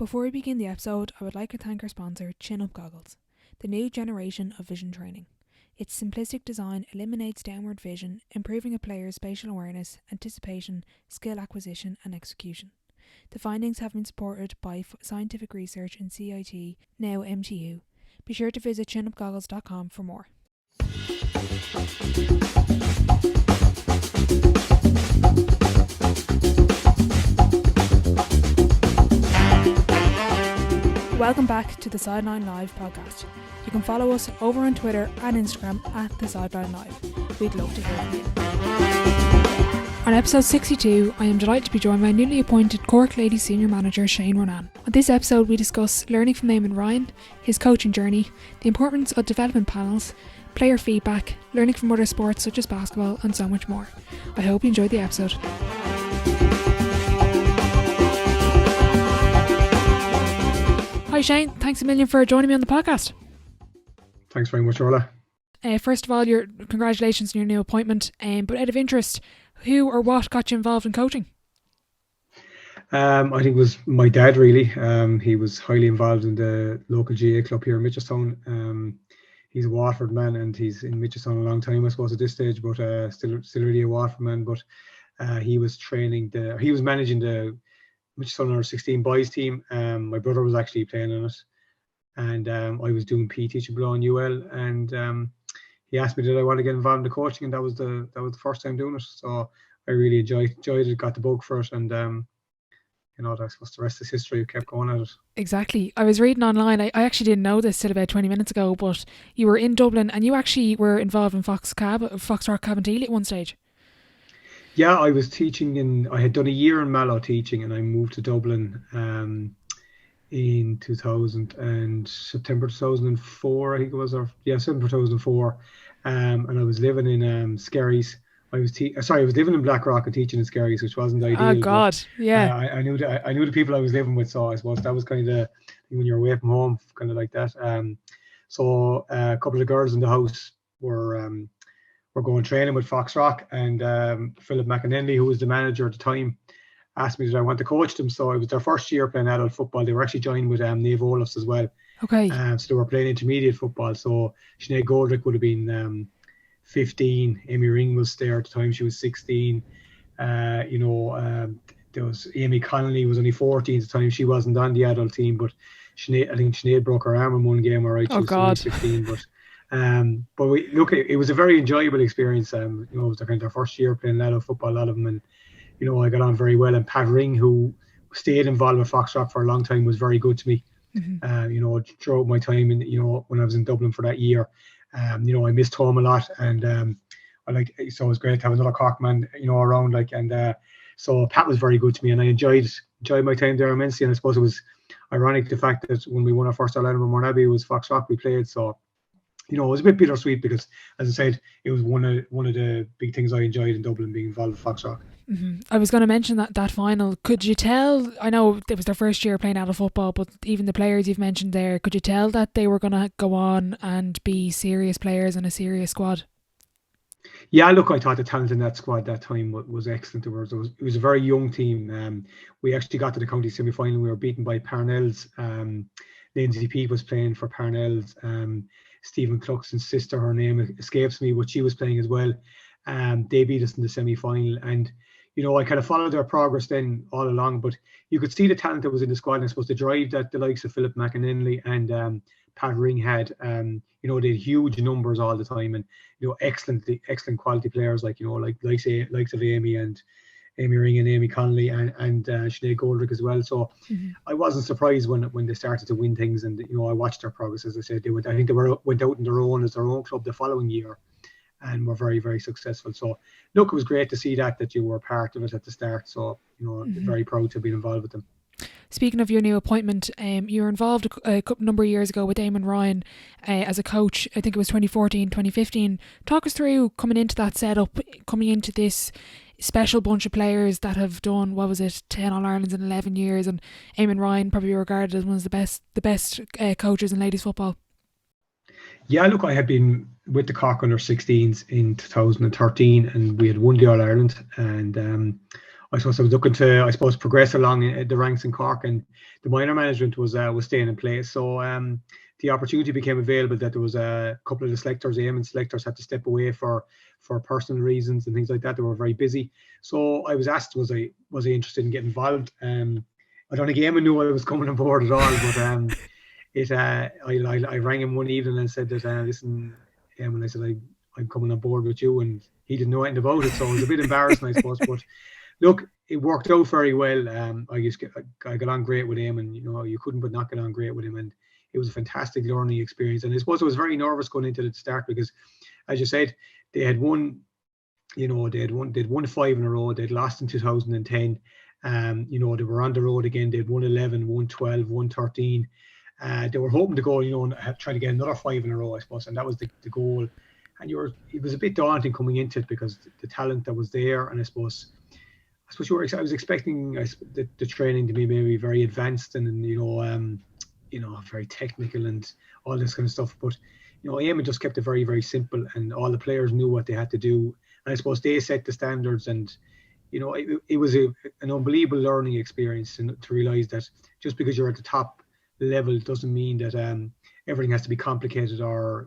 Before we begin the episode, I would like to thank our sponsor, Chin Up Goggles, the new generation of vision training. Its simplistic design eliminates downward vision, improving a player's spatial awareness, anticipation, skill acquisition and execution. The findings have been supported by scientific research in CIT, now MTU. Be sure to visit chinupgoggles.com for more. Welcome back to the Sideline Live podcast. You can follow us over on Twitter and Instagram at the Sideline Live. We'd love to hear from you. On episode 62, I am delighted to be joined by newly appointed Cork Ladies Senior Manager Shane Ronayne. On this episode, we discuss learning from Eamon Ryan, his coaching journey, the importance of development panels, player feedback, learning from other sports such as basketball, and so much more. I hope you enjoyed the episode. Hi Shane, thanks a million for joining me on the podcast. Thanks very much, Orla. First of all, congratulations on your new appointment. But out of interest, who or what got you involved in coaching? I think it was my dad, really. He was highly involved in the local GA club here in Mitchelstown. He's a Waterford man, and he's in Mitchelstown a long time, I suppose, at this stage, but still really a Waterford man. But he was managing the Mitchelstown under 16 boys team. My brother was actually playing in it, and I was doing PE teaching below in UL, and he asked me did I want to get involved in the coaching, and that was the first time doing it. So I really enjoyed it, got the bug for it, and I suppose the rest is history. Kept going at it. Exactly. I was reading online, I actually didn't know this till about 20 minutes ago, but you were in Dublin and you actually were involved in Foxrock Cabinteely at one stage. Yeah, I was teaching I had done a year in Mallow teaching, and I moved to Dublin in September 2004, I think it was, September 2004. And I was living in Skerries. I was living in Blackrock and teaching in Skerries, which wasn't ideal. Oh God, but, yeah. I knew the people I was living with, so I suppose that was kind of when you're away from home, kind of like that. So a couple of girls in the house were going training with Foxrock, and Philip McAnenley, who was the manager at the time, asked me did I want to coach them. So it was their first year playing adult football. They were actually joined with Niamh Olafs as well. Okay. So they were playing intermediate football. So Sinead Goldrick would have been 15. Amy Ring was there at the time. She was 16. There was Amy Connolly was only 14 at the time. She wasn't on the adult team, but I think Sinead broke her arm in one game. All right, she was only 16, but. It was a very enjoyable experience. It was their first year playing adult football, a lot of them, and I got on very well. And Pat Ring, who stayed involved with Foxrock for a long time, was very good to me. Mm-hmm. Throughout my time, when I was in Dublin for that year, I missed home a lot, and so it was great to have another Cork man, around. So Pat was very good to me, and I enjoyed my time there immensely. And I suppose it was ironic the fact that when we won our first All-Ireland with Mourneabbey, it was Foxrock we played. So. It was a bit bittersweet because, as I said, it was one of the big things I enjoyed in Dublin, being involved with Foxrock. Mm-hmm. I was going to mention that final. Could you tell, I know it was their first year playing adult football, but even the players you've mentioned there, could you tell that they were going to go on and be serious players in a serious squad? Yeah, look, I thought the talent in that squad that time was excellent. It was a very young team. We actually got to the county semi-final. We were beaten by Parnell's. Lindsay Peake was playing for Parnell's. Stephen Cluxton's sister, her name escapes me, but she was playing as well. They beat us in the semi-final, and I kind of followed their progress then all along, but you could see the talent that was in the squad, and I suppose the drive that the likes of Philip McAnenley and Pat Ring had. They had huge numbers all the time, and excellent quality players likes of Amy Ring and Amy Connolly and Sinead Goldrick as well. So I wasn't surprised when they started to win things, and I watched their progress. As I said, went out on their own as their own club the following year, and were very, very successful. So look, it was great to see that you were part of it at the start. So very proud to be involved with them. Speaking of your new appointment, you were involved a number of years ago with Eamon Ryan as a coach. I think it was 2014, 2015. Talk us through coming into that setup, coming into this special bunch of players that have done 10 All-Irelands in 11 years, and Eamon Ryan probably regarded as one of the best coaches in ladies football. Yeah, look, I had been with the Cork under 16s in 2013, and we had won the All-Ireland, and I suppose I was looking to, progress along the ranks in Cork, and the minor management was staying in place. So the opportunity became available that there was a couple of the selectors, Eamon selectors, had to step away for personal reasons and things like that. They were very busy. So I was asked, was I interested in getting involved? I don't think Eamon knew I was coming on board at all, but I rang him one evening and said that, listen, Eamon, I said, I'm coming on board with you, and he didn't know anything about it. So I was a bit embarrassed, I suppose, but look, it worked out very well. I got on great with him, and you couldn't but not get on great with him, and it was a fantastic learning experience. And I suppose I was very nervous going into the start because, as you said, they had won, they'd won 5 in a row. They'd lost in 2010. They were on the road again. They'd won 11, won 12, won 13. They were hoping to go, and try to get another 5 in a row, I suppose, and that was the goal. And it was a bit daunting coming into it because the talent that was there, and I suppose I was expecting the training to be maybe very advanced and very technical and all this kind of stuff. But Eamon just kept it very, very simple, and all the players knew what they had to do. And I suppose they set the standards, and it was an unbelievable learning experience to realise that just because you're at the top level doesn't mean that everything has to be complicated or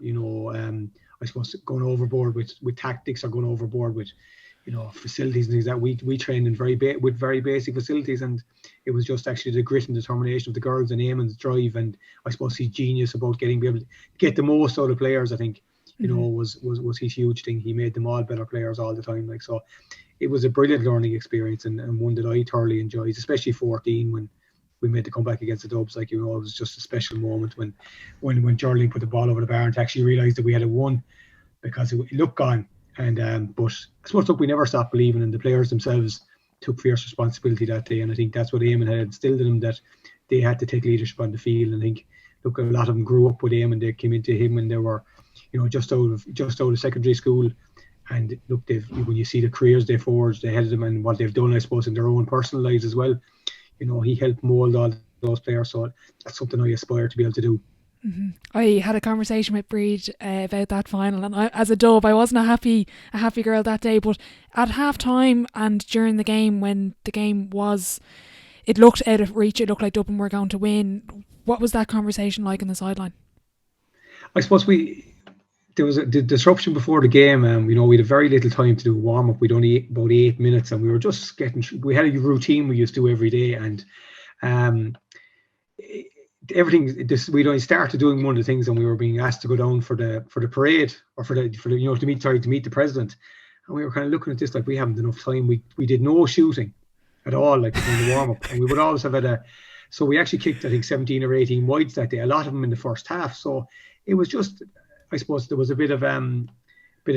I suppose going overboard with tactics or going overboard with facilities and things that we trained in with very basic facilities, and it was just actually the grit and determination of the girls and Eamon's drive, and I suppose his genius about be able to get the most out of players. I think was his huge thing. He made them all better players all the time. So it was a brilliant learning experience, and one that I thoroughly enjoyed, especially 14 when we made the comeback against the Dubs. It was just a special moment when Geraldine put the ball over the bar and to actually realise that we had a won, because it looked gone. And but I suppose we never stopped believing, and the players themselves took fierce responsibility that day. And I think that's what Eamon had instilled in them, that they had to take leadership on the field. And I think a lot of them grew up with Eamon. They came into him and they were just out of secondary school. And look, when you see the careers they forged ahead of them and what they've done, I suppose, in their own personal lives as well, he helped mould all those players. So that's something I aspire to be able to do. Mm-hmm. I had a conversation with Breed about that final, and as a Dub, I wasn't a happy girl that day. But at half time and during the game, when the game it looked out of reach, it looked like Dublin were going to win. What was that conversation like on the sideline? I suppose there was the disruption before the game. We had very little time to do a warm up. We'd only about 8 minutes, and we were just we had a routine we used to do every day, and we'd only started doing one of the things, and we were being asked to go down for the parade, or to meet the president, and we were kind of looking at this like we haven't enough time. We did no shooting at all, like in the warm up, and we would always have so we actually kicked, I think, 17 or 18 wides that day, a lot of them in the first half. So it was just, I suppose there was a bit of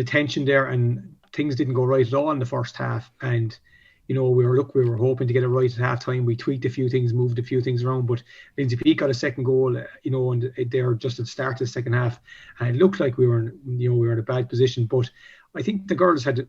tension there, and things didn't go right at all in the first half. And we were hoping to get it right at half time. We tweaked a few things, moved a few things around, but Lindsay Peake got a second goal, and they're just at the start of the second half, and it looked like we were in a bad position. But I think the girls had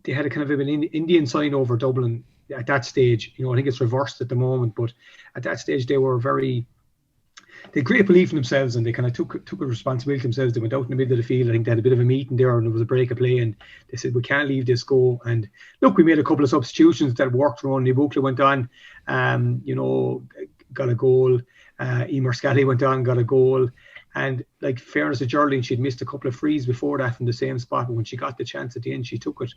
a kind of an Indian sign over Dublin at that stage. I think it's reversed at the moment, but at that stage they had great belief in themselves, and they kind of took a responsibility themselves. They went out in the middle of the field. I think they had a bit of a meeting there, and there was a break of play, and they said, we can't leave this go. And look, we made a couple of substitutions that worked. Ronayne Bukla went on, got a goal. Emer Scally went on, got a goal. And like, fairness to Geraldine, she'd missed a couple of frees before that from the same spot, but when she got the chance at the end, she took it.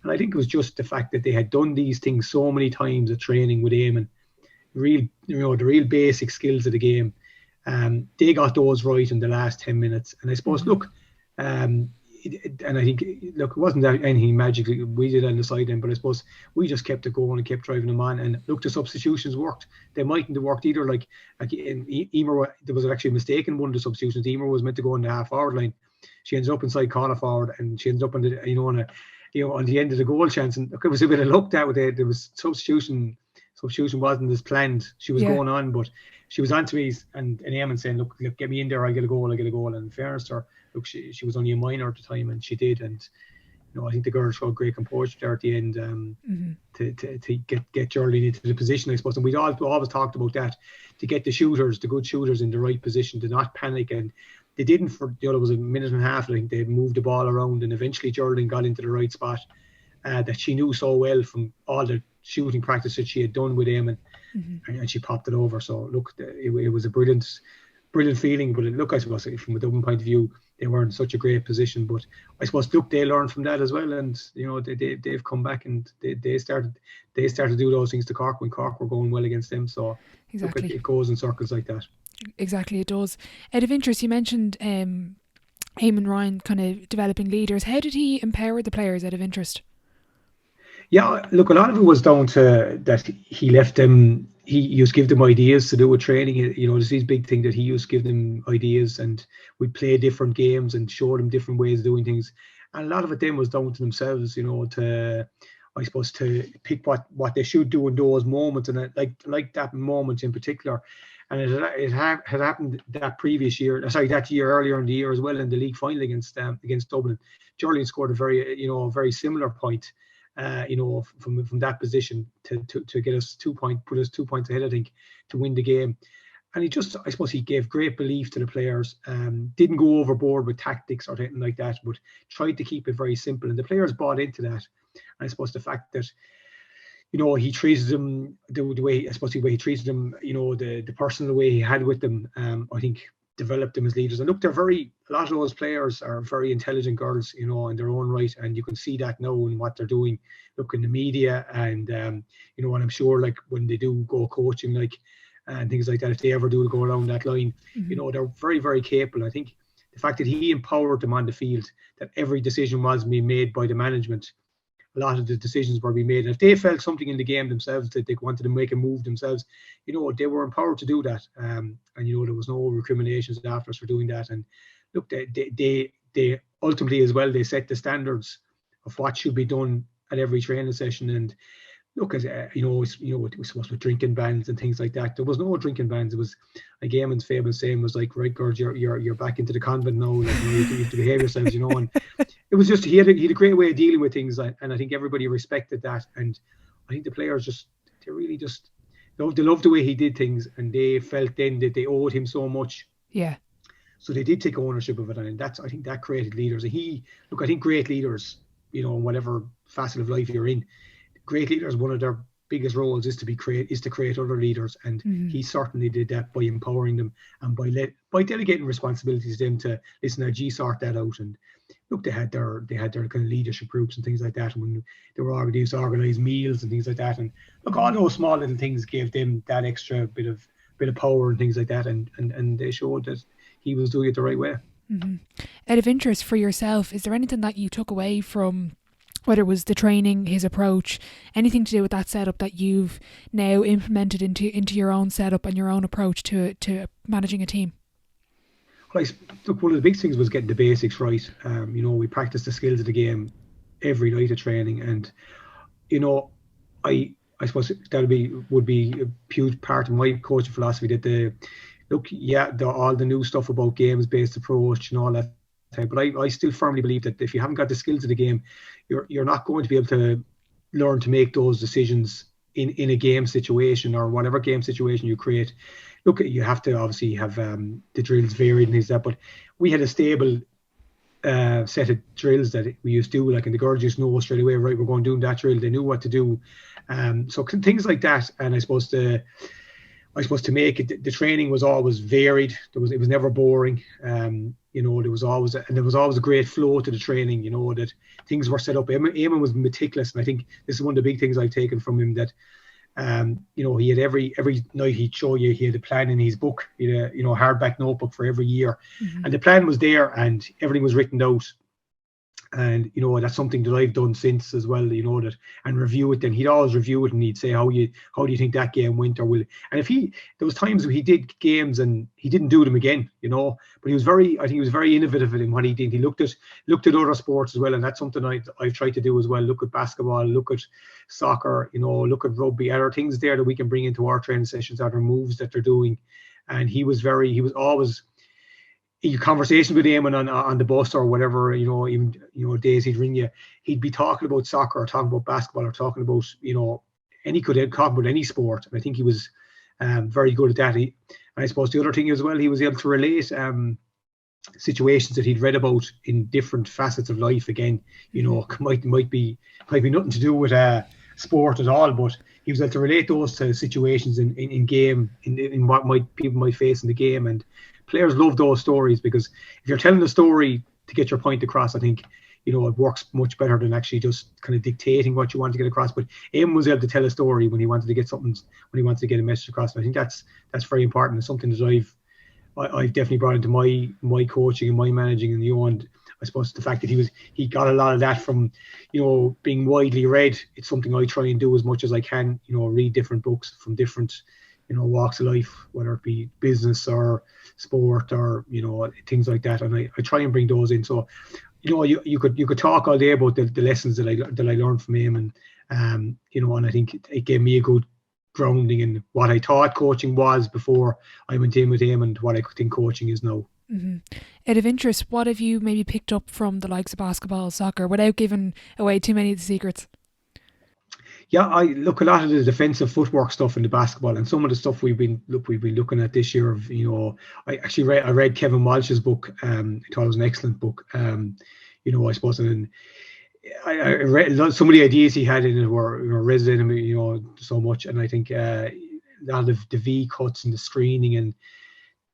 And I think it was just the fact that they had done these things so many times at training with Eamon, the real basic skills of the game. They got those right in the last 10 minutes, and I suppose, look, and I think, look, it wasn't anything magically we did on the side end, but I suppose we just kept it going and kept driving them on. And look, the substitutions worked. They mightn't have worked either. Like in Emer, there was actually a mistake in one of the substitutions. Emer was meant to go on the half-forward line. She ends up inside corner forward, and she ends up on the on the end of the goal chance. And look, it was a bit of luck that way. There was substitution wasn't as planned. She was going on, but she was on to me, and Eamon saying, look, get me in there, I get a goal. And in fairness to her, look, she was only a minor at the time, and she did. And I think the girls showed great composure there at the end, to get Geraldine into the position, I suppose. And we'd always talked about that, to get the good shooters in the right position, to not panic. And they didn't for, there was a minute and a half, I think they moved the ball around, and eventually Geraldine got into the right spot. that she knew so well from all the shooting practice that she had done with Eamon, and she popped it over. So look, it was a brilliant feeling. But look, I suppose from a Dublin point of view, they were in such a great position. But I suppose look, they learned from that as well, and they've come back and they started to do those things to Cork when Cork were going well against them. So Exactly. look, it goes in circles like that. Exactly, it does. Out of interest, you mentioned Eamon Ryan kind of developing leaders. How did he empower the players, out of interest? Yeah, look, a lot of it was down to that he left them. He used to give them ideas to do with training. There's this big thing that he used to give them ideas, and we'd play different games and show them different ways of doing things. And a lot of it then was down to themselves, to pick what they should do in those moments, and like that moment in particular. And it had happened that year earlier in the year as well, in the league final against Dublin. Geraldine scored a very similar point, from that position to get us 2 points, put us 2 points ahead, I think, to win the game. And he gave great belief to the players. Didn't go overboard with tactics or anything like that, but tried to keep it very simple. And the players bought into that. And I suppose the fact that he treated them the way he treated them, the personal way he had with them, I think developed them as leaders. And look, a lot of those players are very intelligent girls, in their own right, and you can see that now in what they're doing. Look, in the media, and and I'm sure, like, when they do go coaching, like, and things like that, if they ever do go along that line, they're very, very capable. I think the fact that he empowered them on the field, that every decision was being made by the management. A lot of the decisions were being made. And if they felt something in the game themselves that they wanted to make a move themselves, they were empowered to do that. And there was no recriminations after us for doing that. And look, they ultimately as well, they set the standards of what should be done at every training session. And look, as it was supposed with drinking bans and things like that. There was no drinking bans. It was like Eamon's famous saying was like, "Right, girls, you're back into the convent now. Like, you have to behave yourselves," And it was just he had a great way of dealing with things, and I think everybody respected that. And I think the players they really loved the way he did things, and they felt then that they owed him so much. Yeah. So they did take ownership of it, and I think that created leaders. And I think great leaders, in whatever facet of life you're in, great leaders, one of their biggest roles is to create other leaders, and he certainly did that by empowering them and by delegating responsibilities to them to listen, sort that out. And look, they had their kind of leadership groups and things like that, and when they were organised meals and things like that, and look, all those small little things gave them that extra bit of power and things like that, and they showed that he was doing it the right way. Out of interest for yourself, is there anything that you took away from, whether it was the training, his approach, anything to do with that setup that you've now implemented into your own setup and your own approach to managing a team? Look, one of the big things was getting the basics right. We practiced the skills of the game every night of training, and I suppose that would be a huge part of my coaching philosophy. That all the new stuff about games-based approach and all that. But I still firmly believe that if you haven't got the skills of the game, you're not going to be able to learn to make those decisions in a game situation or whatever game situation you create. Look, you have to obviously have the drills varied and things like that, but we had a stable set of drills that we used to do, like, and the girls just know straight away, right, we're going to do that drill. They knew what to do. So things like that. And I suppose to make it, the training was always varied. It was never boring. There was always a great flow to the training. That things were set up. Eamon was meticulous, and I think this is one of the big things I've taken from him. That he had every night he'd show you, he had a plan in his book. He had a hardback notebook for every year, and the plan was there, and everything was written out. And that's something that I've done since as well, and review it. Then he'd always review it, and he'd say, how do you think that game went, or and there was times where he did games and he didn't do them again, but he was very innovative in what he did. He looked at other sports as well, and that's something I've tried to do as well. Look at basketball, look at soccer, look at rugby. Are there things there that we can bring into our training sessions? Are there moves that they're doing? And he was always, your conversation with him on the bus or whatever, even days he'd ring you, he'd be talking about soccer or talking about basketball or talking about he could talk about any sport. And I think he was very good at that. I suppose the other thing as well, he was able to relate situations that he'd read about in different facets of life. Again, you know, might be nothing to do with sport at all, but he was able to relate those to situations in game, in what people might face in the game. And players love those stories, because if you're telling a story to get your point across, I think, you know, it works much better than actually just kind of dictating what you want to get across. But Eamon was able to tell a story when he wanted to get something, when he wanted to get a message across. And I think that's very important. It's something that I've definitely brought into my coaching and my managing. And, you know, and I suppose the fact that he got a lot of that from, you know, being widely read. It's something I try and do as much as I can, you know, read different books from different, you know, walks of life, whether it be business or sport or, you know, things like that. And I try and bring those in. So, you know, you could talk all day about the lessons that I learned from him, and you know, and I think it gave me a good grounding in what I thought coaching was before I went in with him, and what I think coaching is now. Mm-hmm. Out of interest, what have you maybe picked up from the likes of basketball, soccer, without giving away too many of the secrets? Yeah, I look a lot of the defensive footwork stuff in the basketball, and some of the stuff we've been looking at this year. Of, you know, I read Kevin Walsh's book. I thought it was an excellent book. You know, I suppose, and I read some of the ideas he had in it were, you know, resonated me, you know, so much. And I think a lot of the V cuts and the screening, and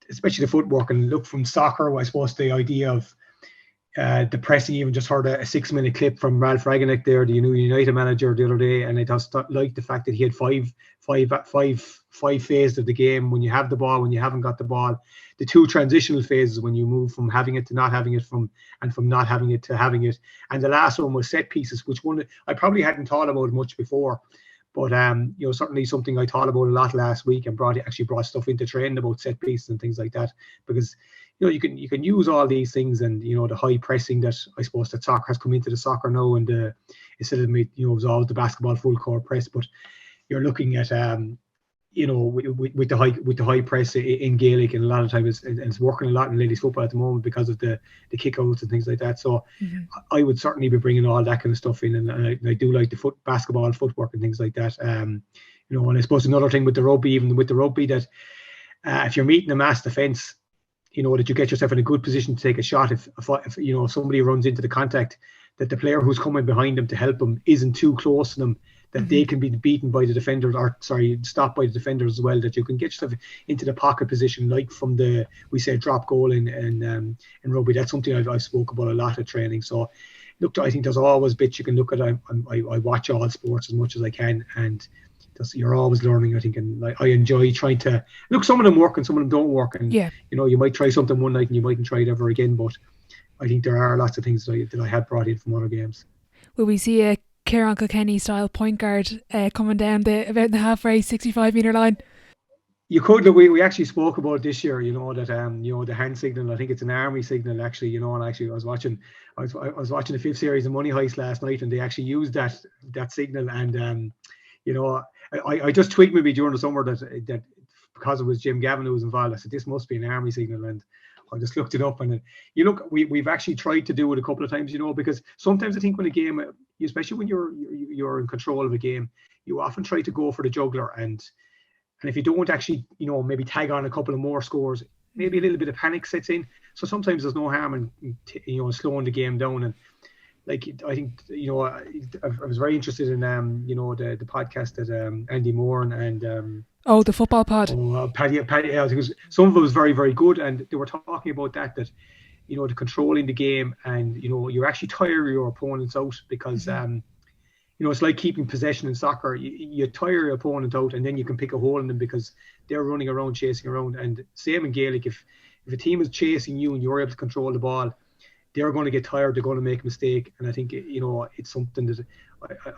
especially the footwork, and look from soccer, I suppose the idea of the pressing. Even just heard a 6-minute clip from Ralph Ragnick there, the new United manager, the other day, and I just liked the fact that he had five phases of the game: when you have the ball, when you haven't got the ball, the 2 transitional phases when you move from having it to not having it, from not having it to having it, and the last one was set pieces, which one I probably hadn't thought about much before. But you know, certainly something I thought about a lot last week, and brought stuff into training about set pieces and things like that, because, you know, you can use all these things, and, you know, the high pressing that I suppose that soccer has come into the soccer now, and instead of, you know, it was always the basketball full court press, but you're looking at you know, with the high press in Gaelic, and a lot of times it's working a lot in ladies football at the moment because of the kickouts and things like that. So I would certainly be bringing all that kind of stuff in, and I do like the basketball footwork and things like that. You know, and I suppose another thing with the rugby, that if you're meeting a mass defence, you know, that you get yourself in a good position to take a shot. If you know, if somebody runs into the contact, that the player who's coming behind them to help them isn't too close to them, that they can be beaten by the defenders, or stopped by the defenders as well, that you can get yourself into the pocket position, like from we say drop goal in rugby. That's something I've spoke about a lot at training. So look, I think there's always bits you can look at. I watch all sports as much as I can, and you're always learning, I think, and I enjoy trying to look. Some of them work and some of them don't work, and you know, you might try something one night and you mightn't try it ever again, but I think there are lots of things that I have brought in from other games. Will we see a Kieran Kilkenny style point guard coming down about the halfway 65-metre line? You could. Look, we actually spoke about it this year, you know, that you know, the hand signal, I think it's an army signal actually, you know, and actually I was watching the 5th series of Money Heist last night, and they actually used that signal, and you know, I just tweaked maybe during the summer that because it was Jim Gavin who was involved, I said this must be an army signal, and I just looked it up, and you look, we've actually tried to do it a couple of times, you know, because sometimes I think when a game, especially when you're in control of a game, you often try to go for the juggler, and if you don't actually, you know, maybe tag on a couple of more scores, maybe a little bit of panic sets in. So sometimes there's no harm in, you know, slowing the game down. And like, I think, you know, I was very interested in you know, the podcast that Andy Moore and the football pod. Paddy, because some of it was very, very good, and they were talking about that you know, the controlling the game, and, you know, you actually tire your opponents out, because you know, it's like keeping possession in soccer. You tire your opponent out, and then you can pick a hole in them because they're running around, chasing around. And same in Gaelic, if a team is chasing you and you're able to control the ball, they're going to get tired, they're going to make a mistake. And I think, you know, it's something that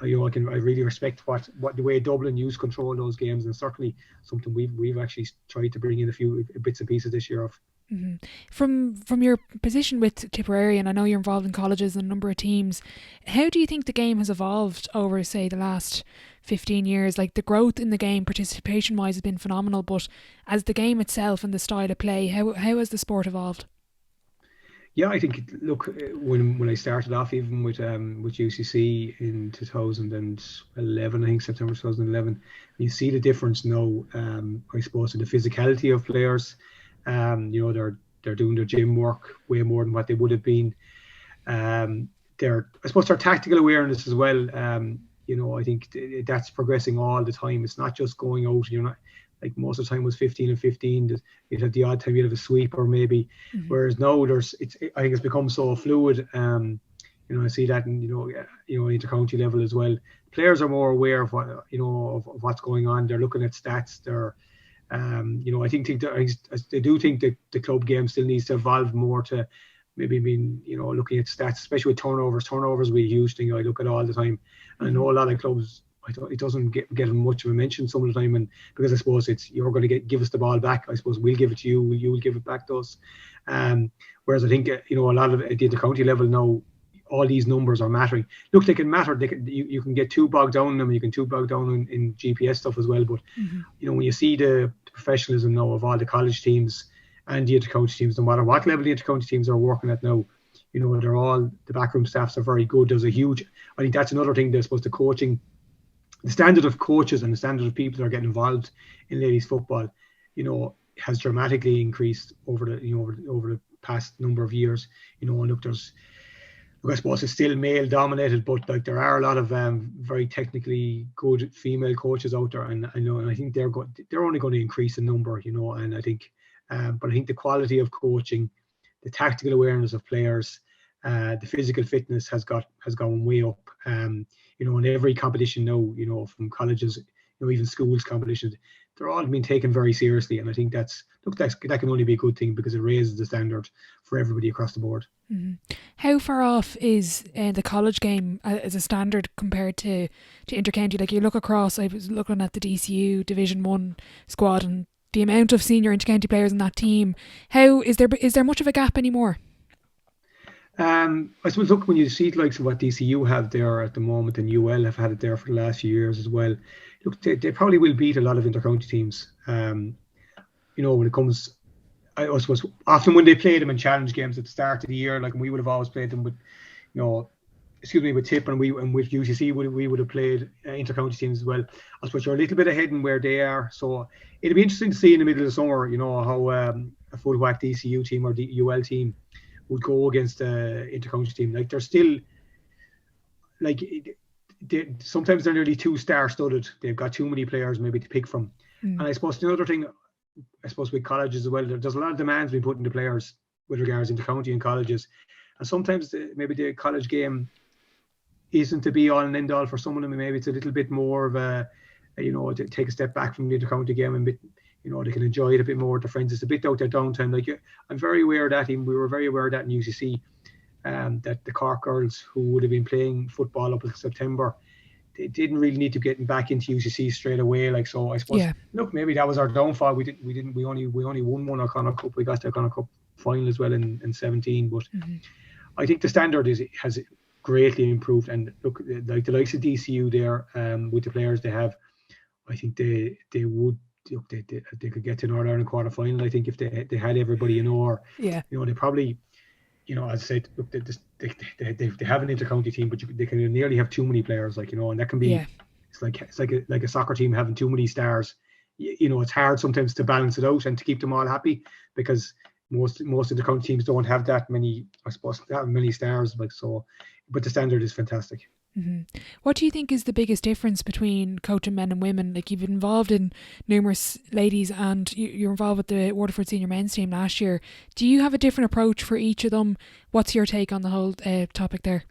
I really respect what the way Dublin use control in those games, and certainly something we've actually tried to bring in a few bits and pieces this year of. From your position with Tipperary, and I know you're involved in colleges and a number of teams, how do you think the game has evolved over, say, the last 15 years? Like, the growth in the game, participation wise, has been phenomenal, but as the game itself and the style of play, how has the sport evolved? Yeah, I think, look, when I started off, even with UCC in 2011, I think September 2011, you see the difference now, I suppose, in the physicality of players. You know, They're doing their gym work way more than what they would have been. I suppose their tactical awareness as well. I think that's progressing all the time. It's not just going out. You're not like most of the time was 15 and 15. You'd have the odd time you'd have a sweeper maybe. Mm-hmm. Whereas now I think it's become so fluid. I see that in inter-county level as well. Players are more aware of what of what's going on. They're looking at stats. They're I do think that the club game still needs to evolve more to maybe looking at stats, especially with turnovers. Turnovers will be a huge thing I look at all the time. And I know a lot of clubs, it doesn't get much of a mention some of the time, and because I suppose it's you're going to give us the ball back. I suppose we'll give it to you. You will give it back to us. Whereas I think a lot of at the county level now, all these numbers are mattering. Look, they can matter. You can get too bogged down in them. You can too bogged down in GPS stuff as well. But when you see the professionalism now of all the college teams and the inter-county teams, no matter what level the inter-county teams are working at now, they're all, the backroom staffs are very good. I think that's another thing. I suppose the coaching, the standard of coaches and the standard of people that are getting involved in ladies football, has dramatically increased over the past number of years. I suppose it's still male dominated, but like there are a lot of very technically good female coaches out there, and I think they're only going to increase in number, and I think, but I think the quality of coaching, the tactical awareness of players, the physical fitness has gone way up. In every competition now, from colleges, even schools competitions, they're all being taken very seriously, and I think that can only be a good thing because it raises the standard for everybody across the board. Mm-hmm. How far off is the college game as a standard compared to intercounty? Like you look across, I was looking at the DCU Division 1 squad and the amount of senior intercounty players in that team. How is there much of a gap anymore? I suppose look, when you see the likes of what DCU have there at the moment, and UL have had it there for the last few years as well. Look, they probably will beat a lot of intercounty teams. When it comes, I suppose often when they play them in challenge games at the start of the year, like we would have always played them with, with Tip and with UCC we would have played intercounty teams as well. I suppose you're a little bit ahead in where they are, so it'll be interesting to see in the middle of the summer, how a full whack DCU team or the UL team would go against the intercounty team. Like they're still sometimes they're nearly too star-studded. They've got too many players maybe to pick from. And I suppose the other thing, with colleges as well, there's a lot of demands being put into players with regards to intercounty and colleges, and sometimes maybe the college game isn't to be all and end all for some of them. Maybe it's a little bit more of a to take a step back from the intercounty game and they can enjoy it a bit more with their friends. It's a bit out there downtown. Like I'm very aware of that. We were very aware of that in UCC. That the Cork girls who would have been playing football up until September, they didn't really need to get back into UCC straight away. Like, so I suppose, look, maybe that was our downfall. We only won one O'Connor Cup. We got the O'Connor Cup final as well in 17. But I think the standard has greatly improved. And look, like the likes of DCU there, with the players they have, I think they would. They could get to Northern Ireland quarter final. I think if they had everybody in or they probably. As I said, look, they have an inter-county team, but they can nearly have too many players, and that can be, it's like a soccer team having too many stars. It's hard sometimes to balance it out and to keep them all happy because most inter-county teams don't have that many, I suppose, that many stars. But the standard is fantastic. Mm-hmm. What do you think is the biggest difference between coaching men and women? Like, you've been involved in numerous ladies and you're involved with the Waterford senior men's team last year. Do you have a different approach for each of them? What's your take on the whole topic there?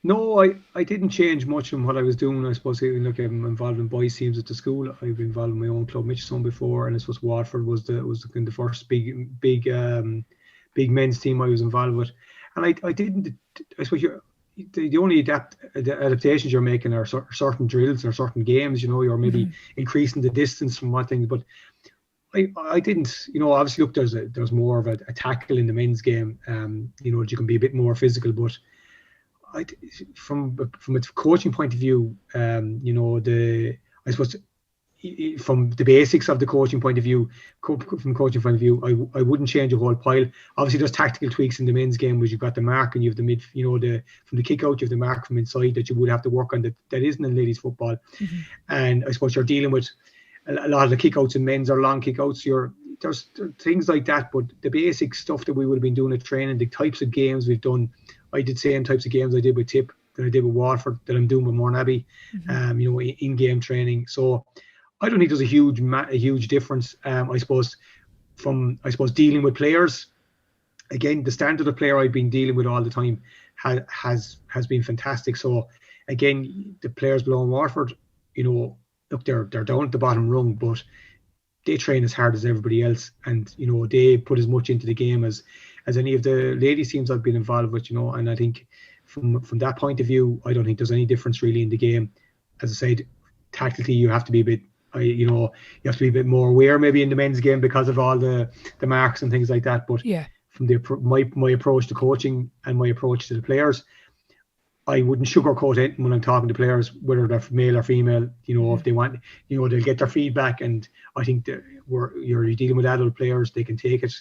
No, I didn't change much from what I was doing. I suppose look, I'm involved in boys teams at the school. I've been involved in my own club, Mitchellstown, before, and I suppose Waterford was the first big men's team I was involved with. And I didn't. I suppose the only adaptations you're making are certain drills or certain games. You're maybe increasing the distance from one thing, but I didn't. Obviously, look, there's more of a tackle in the men's game. You can be a bit more physical, but from a coaching point of view, I suppose from the basics of the coaching point of view, I wouldn't change a whole pile. Obviously, there's tactical tweaks in the men's game, where you've got the mark and you have the mid, from the kick out, you have the mark from inside that you would have to work on that isn't in ladies football. And I suppose you're dealing with a lot of the kick outs in men's are long kick outs. there's things like that, but the basic stuff that we would have been doing at training, the types of games we've done, I did same types of games I did with Tip, that I did with Waterford, that I'm doing with Mornabbey, in-game training. So I don't think there's a huge difference. I suppose dealing with players, again, the standard of player I've been dealing with all the time has been fantastic. So again, the players below in Waterford, look, they're down at the bottom rung, but they train as hard as everybody else, and they put as much into the game as any of the ladies teams I've been involved with. And I think from that point of view, I don't think there's any difference really in the game. As I said, tactically you have to be a bit, you have to be a bit more aware maybe in the men's game because of all the marks and things like that. But from my approach to coaching and my approach to the players, I wouldn't sugarcoat it when I'm talking to players, whether they're male or female. If they want, they'll get their feedback, and I think that you're dealing with adult players, they can take it.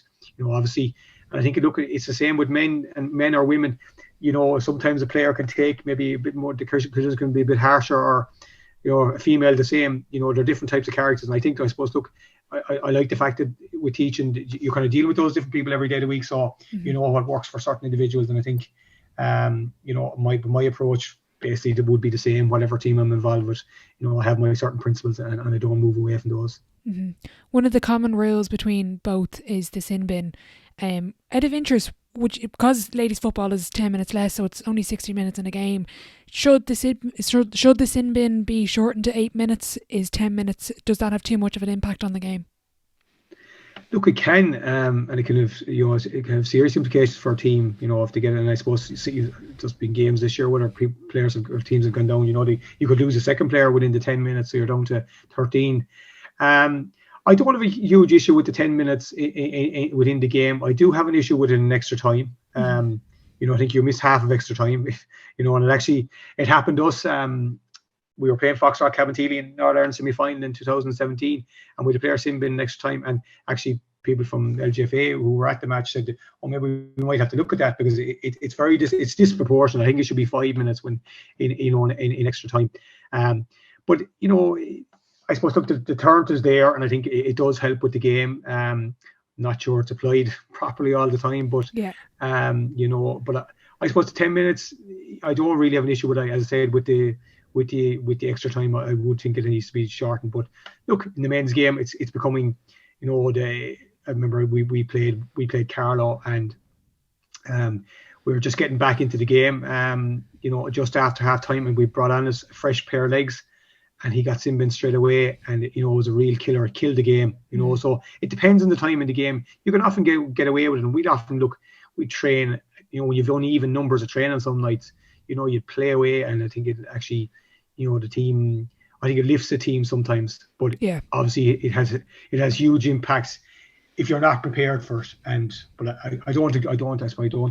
Obviously, and I think it's the same with men or women. Sometimes a player can take maybe a bit more. The criticism can be a bit harsher, or a female the same. They're different types of characters, and I suppose I like the fact that with teaching, you kind of deal with those different people every day of the week, so you know what works for certain individuals, and I think. My approach basically would be the same whatever team I'm involved with. I have my certain principles, and I don't move away from those. One of the common rules between both is the sin bin. Out of interest, because ladies football is 10 minutes less, so it's only 60 minutes in a game, should the sin bin be shortened to 8 minutes? Is 10 minutes, does that have too much of an impact on the game? Look, it can, and it can have, it can have serious implications for a team, if they get it. And I suppose just been games this year where players or teams have gone down. You could lose a second player within the 10 minutes, so you're down to 13. I don't have a huge issue with the 10 minutes within the game. I do have an issue with it in extra time. I think you miss half of extra time. And it happened to us. We were playing Foxrock Cabinteely in Northern Ireland semi-final in 2017, and we had a player sin bin next time. And actually, people from LGFA who were at the match said, "Oh, maybe we might have to look at that because it's very it's disproportionate. I think it should be 5 minutes when in extra time." But I suppose look, the deterrent is there, and I think it does help with the game. Not sure it's applied properly all the time, but but I suppose the 10 minutes, I don't really have an issue with it. As I said, with the extra time, I would think it needs to be shortened. But look, in the men's game, it's becoming, I remember we played Carlow, and we were just getting back into the game, just after half time, and we brought on a fresh pair of legs, and he got sin bin straight away, and it was a real killer. It killed the game, So it depends on the time in the game. You can often get away with it, and we train. When you've only even numbers of training some nights, you play away, and I think it actually, the team, I think it lifts the team sometimes, but obviously it has huge impacts if you're not prepared for it. But I don't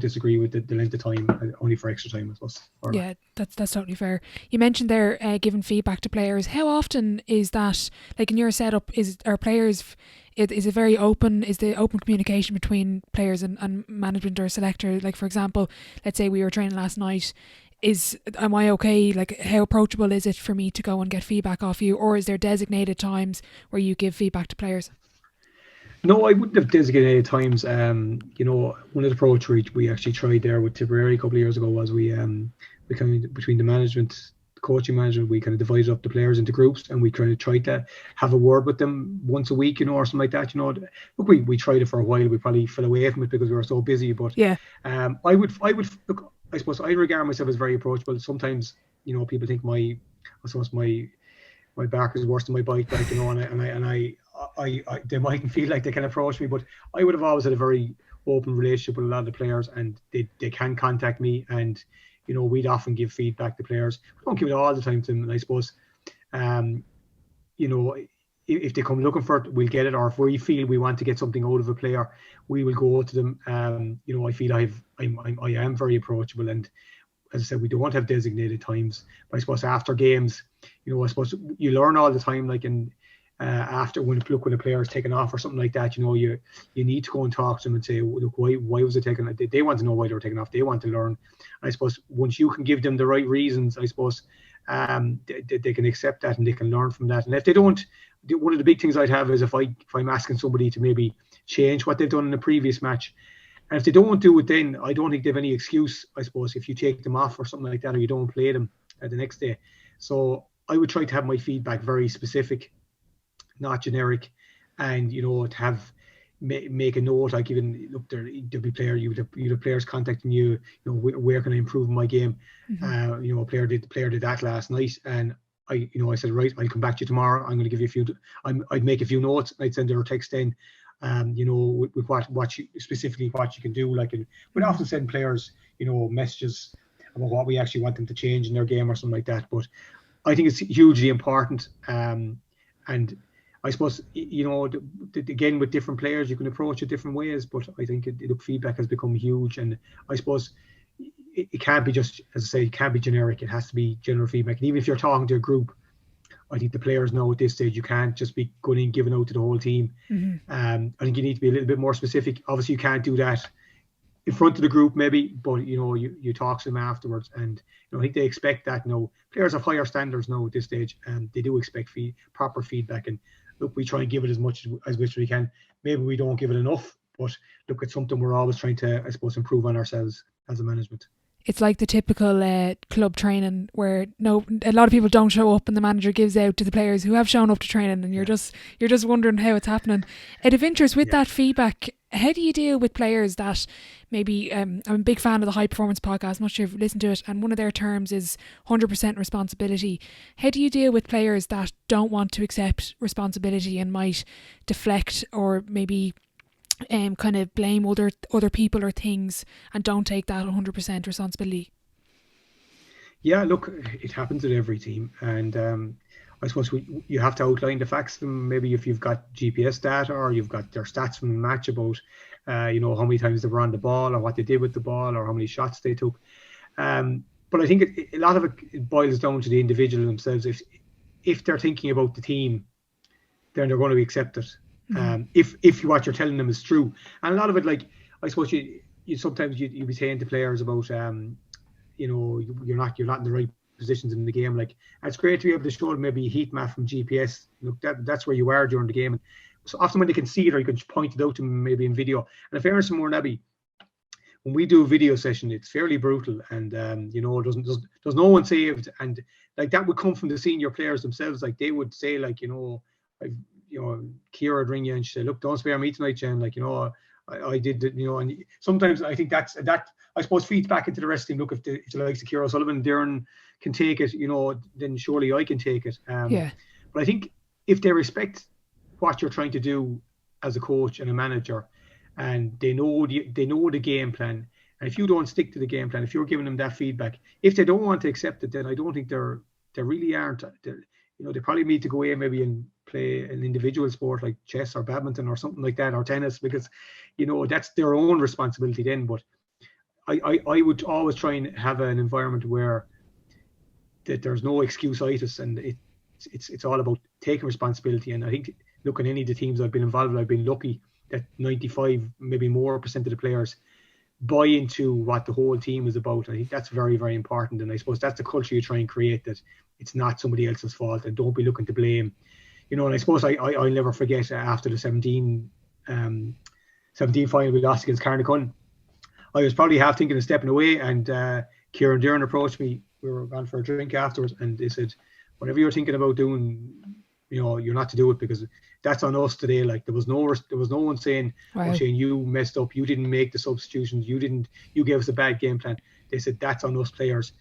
disagree with the length of time, only for extra time, I suppose. Yeah, that's totally fair. You mentioned there giving feedback to players. How often is that, like in your setup, is it very open? Is the open communication between players and management or selector? Like, for example, let's say we were training last night. Am I okay? Like, how approachable is it for me to go and get feedback off you? Or is there designated times where you give feedback to players? No, I wouldn't have designated times. One of the approach we actually tried there with Tipperary a couple of years ago was we kind of, between the coaching management, we kind of divided up the players into groups, and we kind of tried to have a word with them once a week, or something like that. Look, we tried it for a while. We probably fell away from it because we were so busy. But I would look. I suppose I regard myself as very approachable. Sometimes, people think my bark is worse than my bite, and I they mightn't feel like they can approach me, but I would have always had a very open relationship with a lot of the players, and they can contact me, and we'd often give feedback to players. We don't give it all the time to them, and I suppose if they come looking for it, we'll get it, or if we feel we want to get something out of a player, we will go to them. I feel I am very approachable, and as I said, we don't have designated times. But I suppose after games, I suppose you learn all the time, like after when a player is taken off or something like that, you need to go and talk to them and say, look, why was it taken? They want to know why they were taken off. They want to learn. I suppose once you can give them the right reasons, I suppose they can accept that and they can learn from that. And if they don't, one of the big things I'd have is if I'm asking somebody to maybe change what they've done in the previous match, and if they don't do it, then I don't think they've any excuse, I suppose, if you take them off or something like that, or you don't play them the next day. So I would try to have my feedback very specific, not generic, and to have make a note, like even look, there'll be you have players contacting you, where can I improve my game? A player did that last night, and I said, right, I'll come back to you tomorrow. I'm going to give you I'd make a few notes. I'd send her a text in, with what you can do. Like, we'd often send players, messages about what we actually want them to change in their game or something like that. But I think it's hugely important. And I suppose, again, with different players, you can approach it different ways. But I think feedback has become huge. And I suppose it can't be just, as I say, it can't be generic. It has to be general feedback. And even if you're talking to a group, I think the players know at this stage you can't just be going in giving out to the whole team. I think you need to be a little bit more specific. Obviously, you can't do that in front of the group, maybe, but you talk to them afterwards, and I think they expect that. Players have higher standards now at this stage, and they do expect proper feedback. And look, we try and give it as much as we can. Maybe we don't give it enough, but look, it's something we're always trying to, I suppose, improve on ourselves as a management. It's like the typical club training where a lot of people don't show up, and the manager gives out to the players who have shown up to training, and you're just wondering how it's happening. Out of interest, with that feedback, how do you deal with players that maybe I'm a big fan of the High Performance podcast, I'm not sure if you've listened to it, and one of their terms is 100% responsibility. How do you deal with players that don't want to accept responsibility and might deflect or maybe kind of blame other people or things and don't take that 100% responsibility? Yeah, look, it happens at every team, and I suppose you have to outline the facts to them. Maybe if you've got GPS data or you've got their stats from the match about how many times they were on the ball or what they did with the ball or how many shots they took. But I think a lot of it boils down to the individual themselves. If they're thinking about the team, then they're going to accept it. If what you're telling them is true, and a lot of it, like, I suppose you sometimes you be saying to players about you're not in the right positions in the game. Like, it's great to be able to show them maybe a heat map from GPS. Look, that's where you are during the game. And so often when they can see it, or you can point it out to them maybe in video. And in fairness to Mourneabbey, when we do a video session, it's fairly brutal, and there's no one saved, and like that would come from the senior players themselves. Like, they would say, like, Kira would ring you and she'd say, look, don't spare me tonight, Jen. Like, I did, and sometimes I think that I suppose feeds back into the rest of the team. Look, if the likes of Kira O'Sullivan, Darren can take it, then surely I can take it. But I think if they respect what you're trying to do as a coach and a manager, and they know the game plan, and if you don't stick to the game plan, if you're giving them that feedback, if they don't want to accept it, then I don't think they really aren't. They probably need to go away maybe and play an individual sport like chess or badminton or something like that, or tennis, because that's their own responsibility then. But I would always try and have an environment where that there's no excuse-itis, and it's all about taking responsibility. And I think, look, in any of the teams I've been involved with, I've been lucky that 95, maybe more percent of the players buy into what the whole team is about. I think that's very, very important. And I suppose that's the culture you try and create, that it's not somebody else's fault, and don't be looking to blame. And I suppose I'll never forget after the 17 final we lost against Carnacon, I was probably half thinking of stepping away, and Kieran and Darren approached me. We were gone for a drink afterwards, and they said, whatever you're thinking about doing, you're not to do it, because that's on us today. Like, there was no one saying, wow, Shane, you messed up, you didn't make the substitutions, you gave us a bad game plan. They said that's on us players.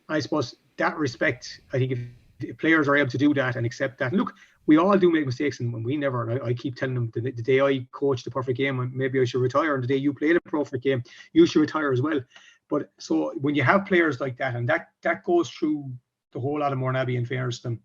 I suppose that respect, I think if players are able to do that and accept that, and look, we all do make mistakes, and we never, and I keep telling them, the day I coached the perfect game, maybe I should retire, and the day you played a perfect game, you should retire as well. But so when you have players like that, and that goes through the whole lot of Mourneabbey, in fairness to them,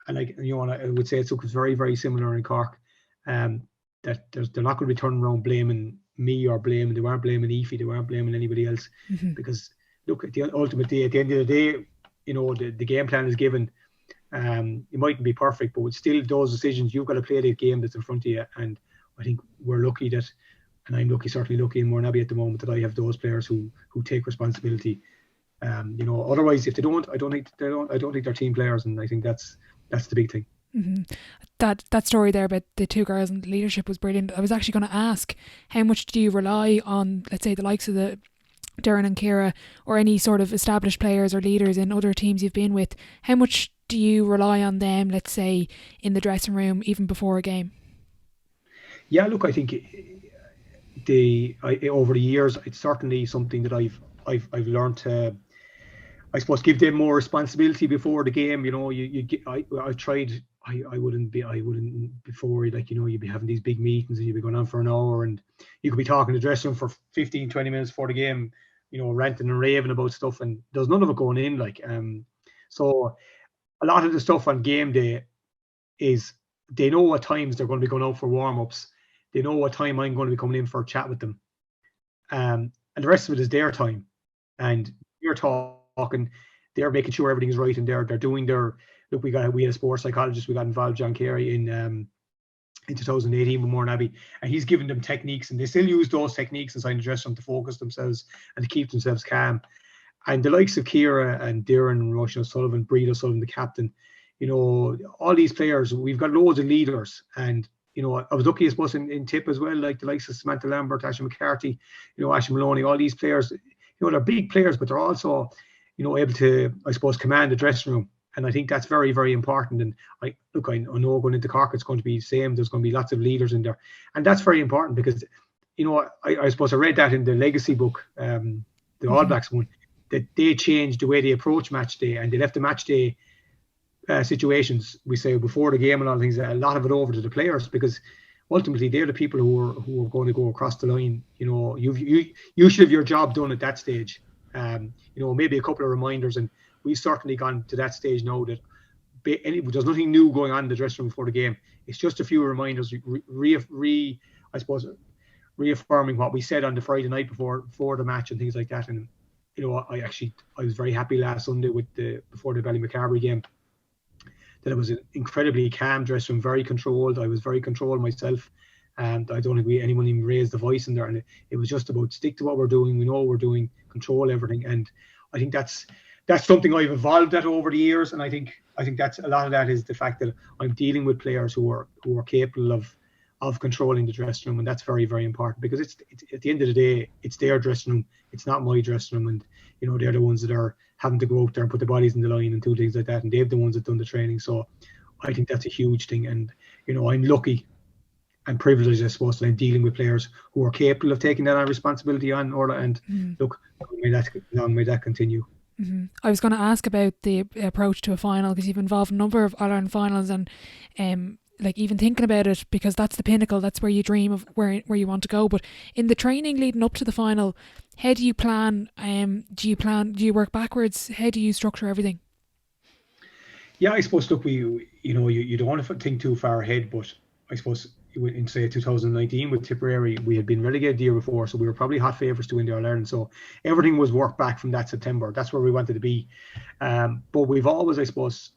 and like, I would say it's very, very similar in Cork, that they're not going to be turning around blaming me, or they weren't blaming Aoife, they weren't blaming anybody else, because look, ultimately at the end of the day, the game plan is given. It mightn't be perfect, but still, those decisions, you've got to play the game that's in front of you. And I think we're lucky that, and I'm certainly lucky in Mourneabbey at the moment, that I have those players who take responsibility. Otherwise, if they don't, I don't think they're team players, and I think that's the big thing. That story there about the two girls and the leadership was brilliant. I was actually going to ask, how much do you rely on, let's say, the likes of the Darren and Ciara, or any sort of established players or leaders in other teams you've been with? How much do you rely on them, let's say, in the dressing room, even before a game? Yeah, look, I think over the years, it's certainly something that I've learned to, I suppose, give them more responsibility before the game. You know, I wouldn't before, like, you know, you'd be having these big meetings and you'd be going on for an hour and you could be talking to the dressing room for 15, 20 minutes before the game, you know, ranting and raving about stuff, and there's none of it going in. Like, so a lot of the stuff on game day is, they know what times they're going to be going out for warm-ups. They know what time I'm going to be coming in for a chat with them. And the rest of it is their time. And you're talking, they're making sure everything's right, and they're doing their, look, we had a sports psychologist, we got involved, John Carey, in 2018 with Mourne Abbey, and he's given them techniques, and they still use those techniques inside the dressing room to focus themselves and to keep themselves calm. And the likes of Ciara and Darren and Roisin O'Sullivan, Breed O'Sullivan, the captain, you know, all these players, we've got loads of leaders. And, you know, I was lucky, I suppose, in Tip as well, like the likes of Samantha Lambert, Ashley McCarthy, you know, Ashley Maloney, all these players, you know, they're big players, but they're also, you know, able to, I suppose, command the dressing room. And I think that's very, very important. And I know going into Cork, it's going to be the same. There's going to be lots of leaders in there. And that's very important because, you know, I suppose I read that in the Legacy book, the All Blacks one, that they changed the way they approach match day, and they left the match day situations, we say, before the game and all things, a lot of it over to the players, because ultimately they're the people who are going to go across the line. You know, you should have your job done at that stage. You know, maybe a couple of reminders, and we've certainly gone to that stage now that there's nothing new going on in the dressing room before the game. It's just a few reminders, I suppose, reaffirming what we said on the Friday night before the match and things like that. And, you know, I was very happy last Sunday before the Ballymacarbery game, that it was an incredibly calm dressing room, very controlled. I was very controlled myself, and I don't think anyone even raised the voice in there. And it was just about stick to what we're doing. We know what we're doing, control everything. And I think that's something I've evolved at over the years. And I think that's a lot of that is the fact that I'm dealing with players who are capable of controlling the dressing room, and that's very, very important, because it's at the end of the day, it's their dressing room, it's not my dressing room. And, you know, they're the ones that are having to go out there and put the bodies in the line and do things like that, and they're the ones that done the training. So I think that's a huge thing. And, you know, I'm lucky and privileged, I suppose, that I'm dealing with players who are capable of taking that responsibility on, Orla, and look, long may that continue. I was going to ask about the approach to a final, because you've involved a number of All-Ireland finals, and like, even thinking about it, because that's the pinnacle, that's where you dream of where you want to go. But in the training leading up to the final, how do you plan? Do you work backwards? How do you structure everything? Yeah, I suppose, look, you don't want to think too far ahead, but I suppose in, say, 2019 with Tipperary, we had been relegated the year before, so we were probably hot favourites to win the All-Ireland. So everything was worked back from that September. That's where we wanted to be. But we've always, I suppose,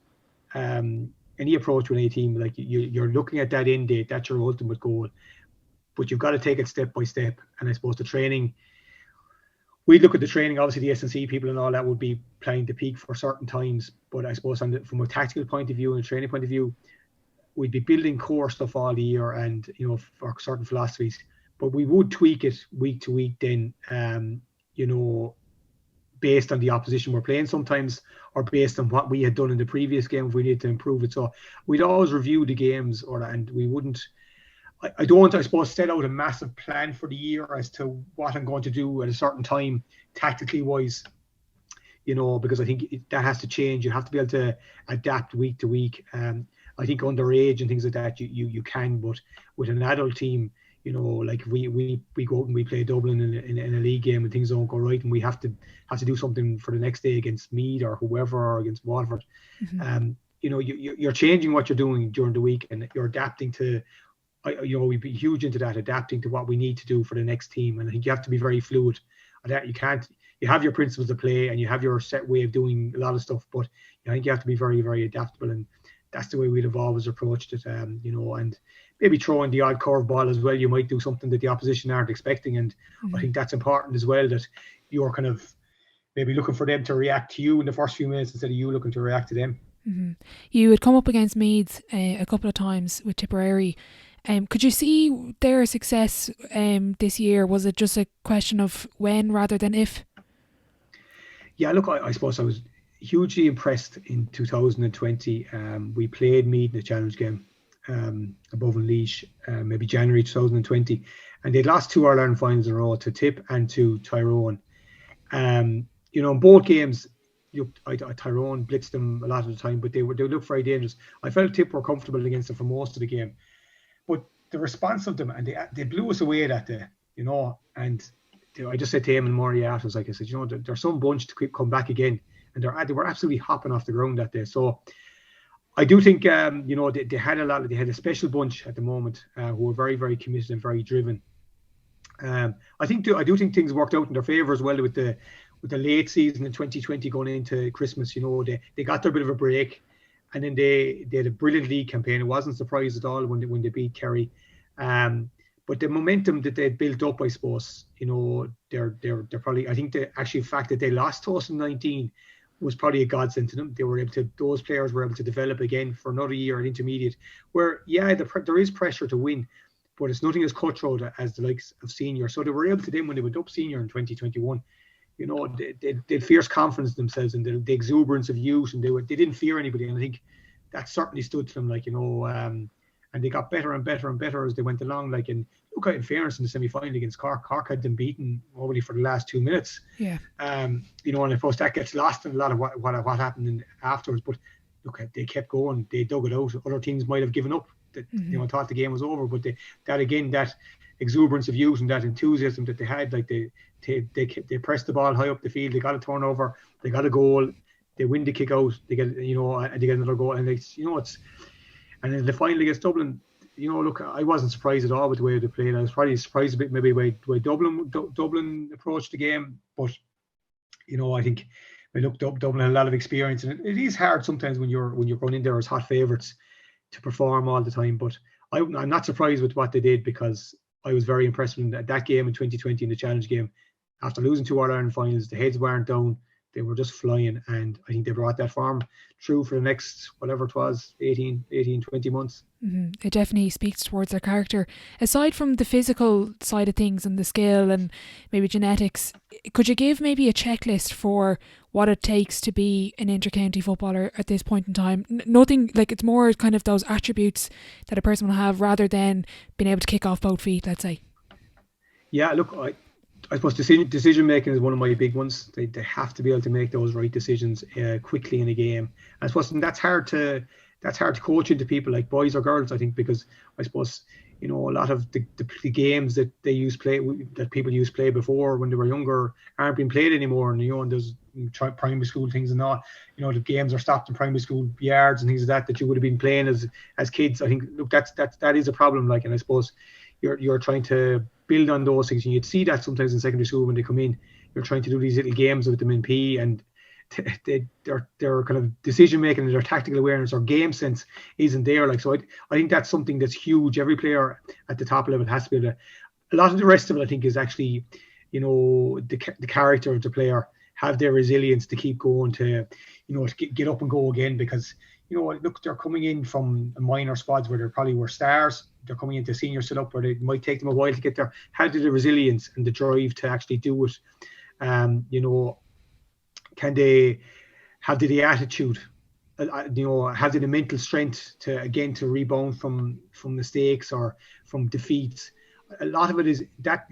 any approach with any team, like, you're looking at that end date, that's your ultimate goal, but you've got to take it step by step. And I suppose the training, we'd look at the training, obviously the S&C people and all that would be planning to peak for certain times, but I suppose from a tactical point of view and a training point of view, we'd be building core stuff all the year, and, you know, for certain philosophies, but we would tweak it week to week then, you know, based on the opposition we're playing sometimes, or based on what we had done in the previous game if we need to improve it. So we'd always review the games, and we wouldn't, I don't, I suppose, set out a massive plan for the year as to what I'm going to do at a certain time, tactically wise, you know, because I think that has to change. You have to be able to adapt week to week. I think underage and things like that, you can, but with an adult team, you know, like we go out and we play Dublin in a league game and things don't go right, and we have to do something for the next day against Meath or whoever, or against Waterford. You know, you're changing what you're doing during the week, and you're adapting to, you know, we'd be huge into that, adapting to what we need to do for the next team. And I think you have to be very fluid. That you have your principles of play and you have your set way of doing a lot of stuff, but I think you have to be very, very adaptable, and that's the way we'd have always approached it. You know, and maybe throwing the odd curveball as well. You might do something that the opposition aren't expecting, and I think that's important as well, that you're kind of maybe looking for them to react to you in the first few minutes instead of you looking to react to them. Mm-hmm. You had come up against Meads a couple of times with Tipperary. Could you see their success this year? Was it just a question of when rather than if? Yeah, look, I suppose I was hugely impressed in 2020. We played Meath in the challenge game above in Laois, maybe January 2020, and they'd lost 2 All-Ireland finals in a row to Tip and to Tyrone. In both games, Tyrone blitzed them a lot of the time, but they looked very dangerous. I felt Tip were comfortable against them for most of the game, but the response of them, and they blew us away that day, and I just said to Eamon Ryan afterwards, like I said, there's some bunch to come back again, and they were absolutely hopping off the ground that day. So I do think they had a special bunch at the moment who were very, very committed and very driven. I do think things worked out in their favour as well with the late season in 2020 going into Christmas. They got their bit of a break, and then they had a brilliant league campaign. It wasn't a surprise at all when they beat Kerry. But the momentum that they built up, I suppose, they're probably. I think the fact that they lost to us in 19 was probably a godsend to them. Those players were able to develop again for another year at intermediate. Where there is pressure to win, but it's nothing as cutthroat as the likes of senior. So they were able to then when they went up senior in 2021. They had fierce confidence in themselves and the exuberance of youth, and they didn't fear anybody. And I think that certainly stood to them, and they got better and better and better as they went along. And look, in fairness, in the semi-final against Cork had them beaten only for the last 2 minutes. Yeah. And of course that gets lost in a lot of what happened afterwards. But look, they kept going. They dug it out. Other teams might have given up. Thought the game was over. But that exuberance of youth and that enthusiasm that they had, they pressed the ball high up the field. They got a turnover. They got a goal. They win the kick out. They get and they get another goal. And and in the final against Dublin, look, I wasn't surprised at all with the way they played. I was probably surprised a bit maybe the way Dublin approached the game. But I think Dublin had a lot of experience, and it is hard sometimes when you're going in there as hot favourites to perform all the time. But I'm not surprised with what they did, because I was very impressed with that game in 2020 in the challenge game. After losing 2 All-Ireland finals, the heads weren't down. They were just flying, and I think they brought that form through for the next, whatever it was, 18, 20 months. Mm-hmm. It definitely speaks towards their character. Aside from the physical side of things and the skill and maybe genetics, could you give maybe a checklist for what it takes to be an inter-county footballer at this point in time? Nothing, it's more kind of those attributes that a person will have rather than being able to kick off both feet, let's say. Yeah, look, I suppose decision making is one of my big ones. They have to be able to make those right decisions quickly in a game. I suppose that's hard to coach into people like boys or girls, I think, because I suppose a lot of the games that people used to play before when they were younger aren't being played anymore, and there's primary school things and all. The games are stopped in primary school yards and things like that you would have been playing as kids. I think that is a problem. And I suppose you're trying to build on those things, and you'd see that sometimes in secondary school when they come in. You're trying to do these little games with them in PE, and their kind of decision making and their tactical awareness or game sense isn't there. So I think that's something that's huge. Every player at the top level has to be able to. A lot of the rest of it, I think, is actually the character of the player, have their resilience to keep going, to get up and go again, because look, they're coming in from minor squads where they probably were stars. They're coming into senior setup where it might take them a while to get there. Have the resilience and the drive to actually do it? Can they have the attitude? Have they the mental strength to rebound from mistakes or from defeats? A lot of it is that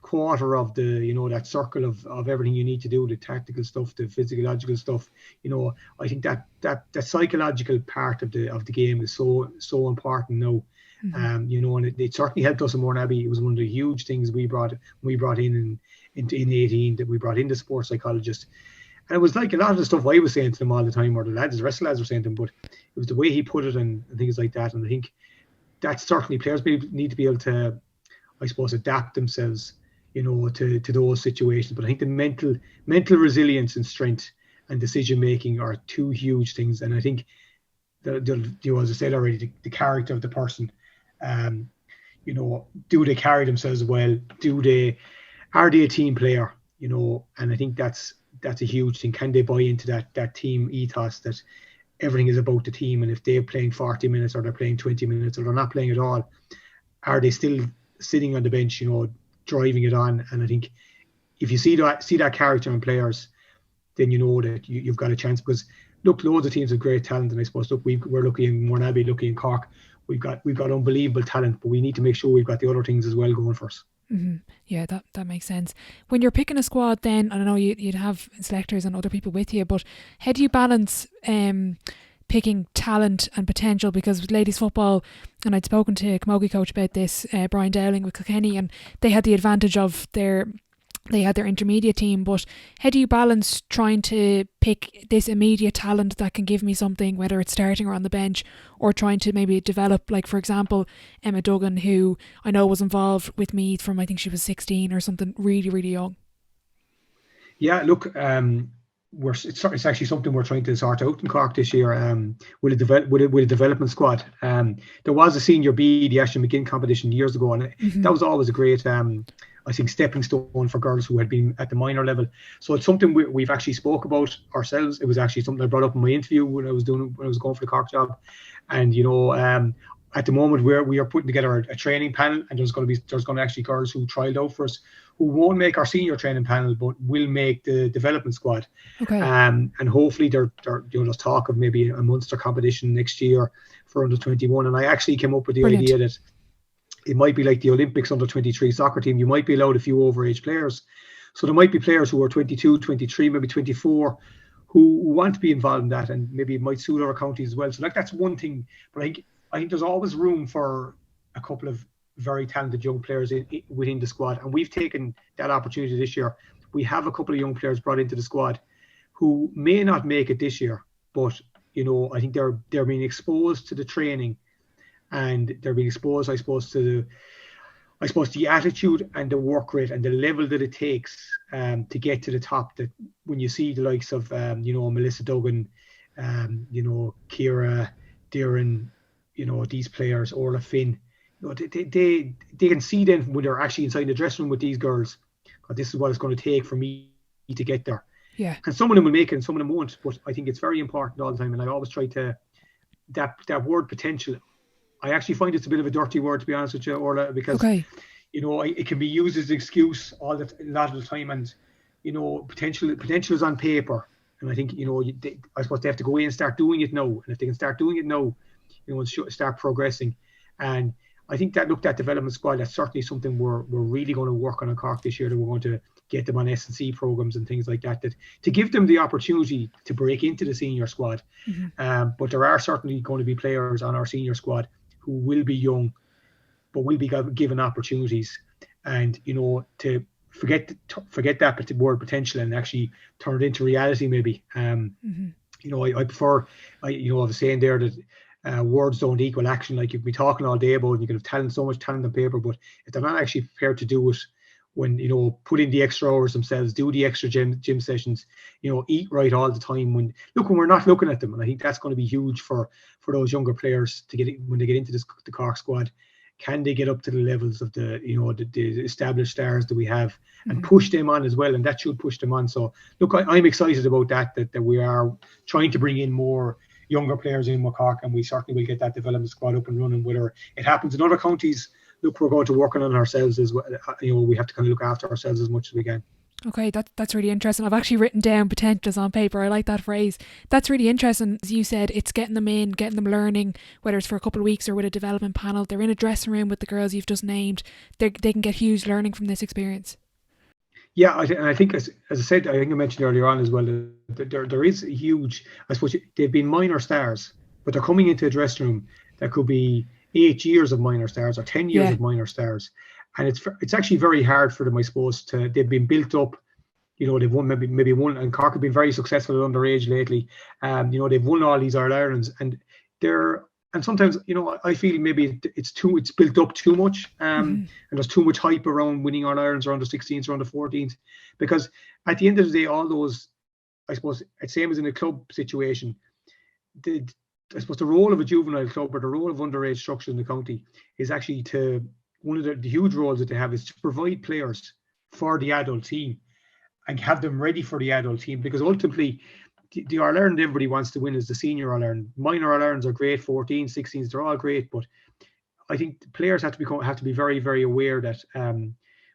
quarter of the that circle of everything you need to do, the tactical stuff, the physiological stuff. I think that psychological part of the game is so important now. Mm-hmm. And it certainly helped us in Mourne-Abbey. It was one of the huge things we brought in 18, that we brought in the sports psychologist. And it was a lot of the stuff I was saying to them all the time, or the rest of the lads were saying to them, but it was the way he put it and things like that. And I think that certainly players need to be able to, I suppose, adapt themselves, to those situations. But I think the mental resilience and strength and decision making are two huge things. And I think as I said already, the character of the person, do they carry themselves well? Are they a team player? And I think that's a huge thing. Can they buy into that team ethos that everything is about the team, and if they're playing 40 minutes or they're playing 20 minutes or they're not playing at all, are they still sitting on the bench, driving it on? And I think if you see that character in players, then you know that you've got a chance. Because look, loads of teams have great talent, and I suppose we're lucky in Mornaby, lucky in Cork. We've got unbelievable talent, but we need to make sure we've got the other things as well going for us. Mm-hmm. Yeah, that makes sense. When you're picking a squad, then I don't know, you'd have selectors and other people with you, but how do you balance picking talent and potential? Because with ladies football, and I'd spoken to Camogie coach about this, Brian Dowling with Kilkenny, and they had the advantage of they had their intermediate team, but how do you balance trying to pick this immediate talent that can give me something, whether it's starting or on the bench, or trying to maybe develop, like for example Emma Duggan, who I know was involved with Meath from, I think she was 16 or something, really, really young. Yeah, look, it's actually something we're trying to sort out in Cork this year, with a development squad. There was a senior B, the Ashton McGinn competition years ago, and that was always a great I think stepping stone for girls who had been at the minor level. So it's something we've actually spoke about ourselves. It was actually something I brought up in my interview when I was going for the Cork job. And at the moment we are putting together a training panel, and there's going to actually girls who trialed out for us who won't make our senior training panel, but will make the development squad. Okay. And hopefully there's talk of maybe a Munster competition next year for under 21. And I actually came up with the idea that it might be like the Olympics under 23 soccer team. You might be allowed a few overage players. So there might be players who are 22, 23, maybe 24, who want to be involved in that, and maybe it might suit other counties as well. So that's one thing. But I think there's always room for a couple of very talented young players within the squad. And we've taken that opportunity this year. We have a couple of young players brought into the squad who may not make it this year, but I think they're being exposed to the training, and they're being exposed, I suppose, to the attitude and the work rate and the level that it takes to get to the top. That when you see the likes of Melissa Duggan, Ciara, Darren, these players, Orla Finn, they can see then when they're actually inside the dressing room with these girls, this is what it's going to take for me to get there. Yeah. And some of them will make it and some of them won't. But I think it's very important all the time. And I always try to, that word potential, I actually find it's a bit of a dirty word, to be honest with you, Orla, because, it can be used as an excuse a lot of the time. And, potential is on paper. And I think, I suppose they have to go in and start doing it now. And if they can start doing it now, and start progressing. And I think that development squad, that's certainly something we're really going to work on in Cork this year, that we're going to get them on S&C programs and things like that to give them the opportunity to break into the senior squad. Mm-hmm. But there are certainly going to be players on our senior squad who will be young, but will be given opportunities. And, to forget that word potential and actually turn it into reality maybe. I prefer, I was saying there that words don't equal action. Like, you can be talking all day about it, you can have so much talent on paper, but if they're not actually prepared to do it, when put in the extra hours themselves, do the extra gym sessions, eat right all the time, when we're not looking at them. And I think that's going to be huge for those younger players to get when they get into the Cork squad. Can they get up to the levels of the established stars that we have, and push them on as well? And that should push them on. So I'm excited about that we are trying to bring in more younger players in Cork, and we certainly will get that development squad up and running. Whether it happens in other counties, we're going to work on ourselves as well. We have to kind of look after ourselves as much as we can. Okay, that's really interesting. I've actually written down potentials on paper. I like that phrase. That's really interesting. As you said, it's getting them in, getting them learning, whether it's for a couple of weeks or with a development panel. They're in a dressing room with the girls you've just named. They can get huge learning from this experience. Yeah, I think, as I said, I think I mentioned earlier on as well, that there is a huge, I suppose, they've been minor stars, but they're coming into a dressing room that could be 8 years of minor stars or 10 years of minor stars. And it's actually very hard for them, I suppose, they've been built up, they've won maybe one, and Cork have been very successful at underage lately. They've won all these All-Irelands, and sometimes, I feel maybe it's built up too much, and there's too much hype around winning All-Irelands or under 16s or under 14s, because at the end of the day, all those, I suppose, it's same as in a club situation, I suppose the role of a juvenile club or the role of underage structure in the county is actually one of the huge roles that they have is to provide players for the adult team and have them ready for the adult team, because ultimately the All-Ireland everybody wants to win is the senior All-Ireland. Minor All-Irelands are great, 14, 16s, they're all great, but I think the players have to be very, very aware that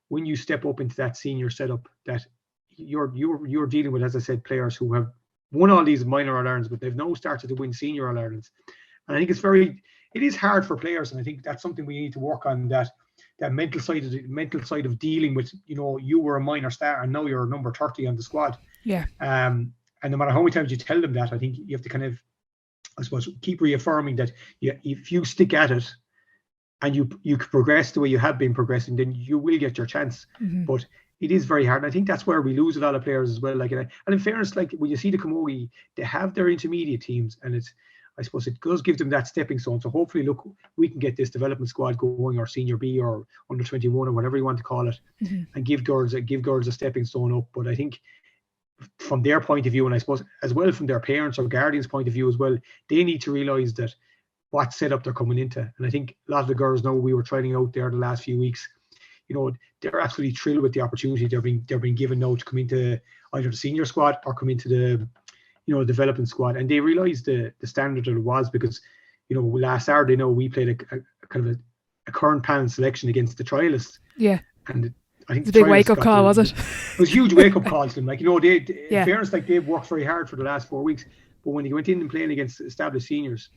when you step up into that senior setup, that you're dealing with, as I said, players who have won all these minor All-Irelands, but they've now started to win senior All-Irelands. And I think it is hard for players, and I think that's something we need to work on, that mental side of dealing with, you were a minor star and now you're number 30 on the squad. Yeah. And no matter how many times you tell them that, I think you have to kind of, I suppose, keep reaffirming that if you stick at it and you can progress the way you have been progressing, then you will get your chance. Mm-hmm. But it is very hard. And I think that's where we lose a lot of players as well. Like, and in fairness, like when you see the Camogie, they have their intermediate teams, and I suppose it does give them that stepping stone. So hopefully, look, we can get this development squad going, or senior B, or under 21, or whatever you want to call it, mm-hmm. and give girls a stepping stone up. But I think from their point of view, and I suppose as well from their parents or guardians' point of view as well, they need to realise that what setup they're coming into. And I think a lot of the girls know, we were training out there the last few weeks, they're absolutely thrilled with the opportunity they're being given now to come into either the senior squad or come into the development squad. And they realised the standard that it was, because last Saturday we played a kind of a current panel selection against the trialists. Yeah. And I think it's a big wake up call, was it? It was a huge wake up call to them. Like, they yeah. In fairness, like, they've worked very hard for the last 4 weeks, but when they went in and playing against established seniors,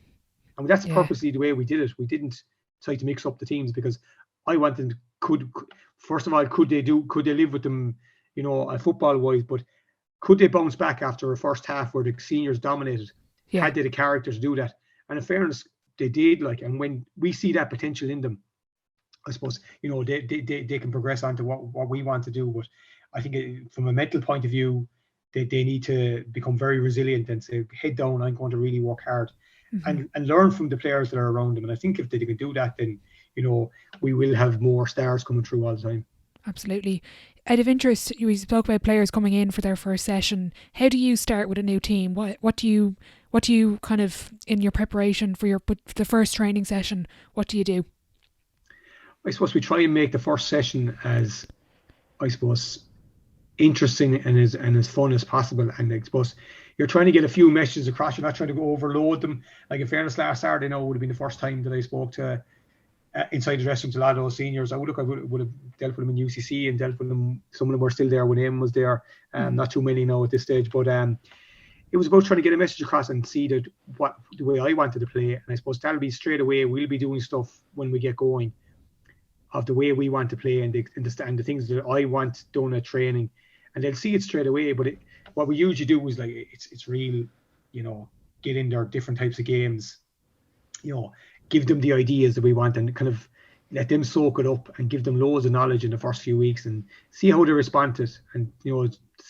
and that's purposely the way we did it. We didn't try to mix up the teams, because I wanted, first of all, could they live with them, football wise, but could they bounce back after a first half where the seniors dominated? Yeah. Had they the character to do that? And in fairness, they did. Like, and when we see that potential in them, I suppose, they can progress on to what we want to do. But I think from a mental point of view, they need to become very resilient and say, head down, I'm going to really work hard. Mm-hmm. and learn from the players that are around them. And I think if they can do that, then we will have more stars coming through all the time. Absolutely. Out of interest, we spoke about players coming in for their first session. How do you start with a new team? What do you kind of, in your preparation for the first training session, what do you do? I suppose we try and make the first session as, I suppose, interesting and as fun as possible. And I suppose you're trying to get a few messages across. You're not trying to go overload them. Like, in fairness, last Saturday would have been the first time that I spoke to inside the dressing room to a lot of those seniors. I would have dealt with them in UCC and dealt with them. Some of them were still there when Eamon was there. Not too many now at this stage, but it was about trying to get a message across and see that the way I wanted to play. And I suppose that'll be straight away. We'll be doing stuff when we get going of the way we want to play and the things that I want done at training, and they'll see it straight away. But what we usually do is, like, it's real, get in there, different types of games, give them the ideas that we want, and kind of let them soak it up and give them loads of knowledge in the first few weeks and see how they respond to it. And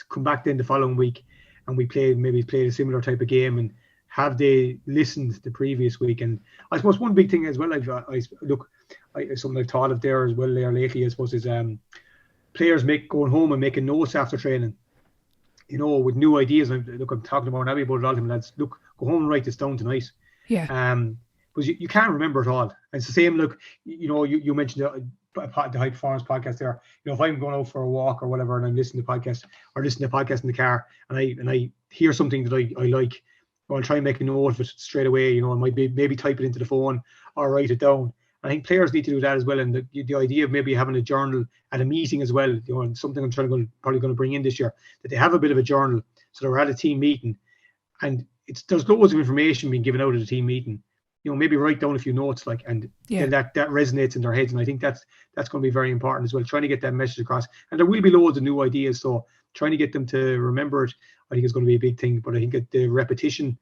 come back then the following week and we played a similar type of game, and have they listened the previous week. And I suppose one big thing as well, something I've thought of there as well there lately, I suppose, is players going home and making notes after training, with new ideas. And I'm talking about Abby about it all the time, lads. Look, go home and write this down tonight. Yeah. Because you can't remember it all. And it's the same. Look, you mentioned the High Performance podcast there. If I'm going out for a walk or whatever, and I'm listening to podcasts in the car, and I hear something that I like, I'll try and make a note of it straight away. I might maybe type it into the phone or write it down. I think players need to do that as well. And the idea of maybe having a journal at a meeting as well, and something I'm probably going to bring in this year, that they have a bit of a journal. So they're at a team meeting, and there's loads of information being given out at a team meeting. Maybe write down a few notes, and that resonates in their heads. And I think that's going to be very important as well, trying to get that message across. And there will be loads of new ideas, so trying to get them to remember it, I think, is going to be a big thing. But I think that the repetition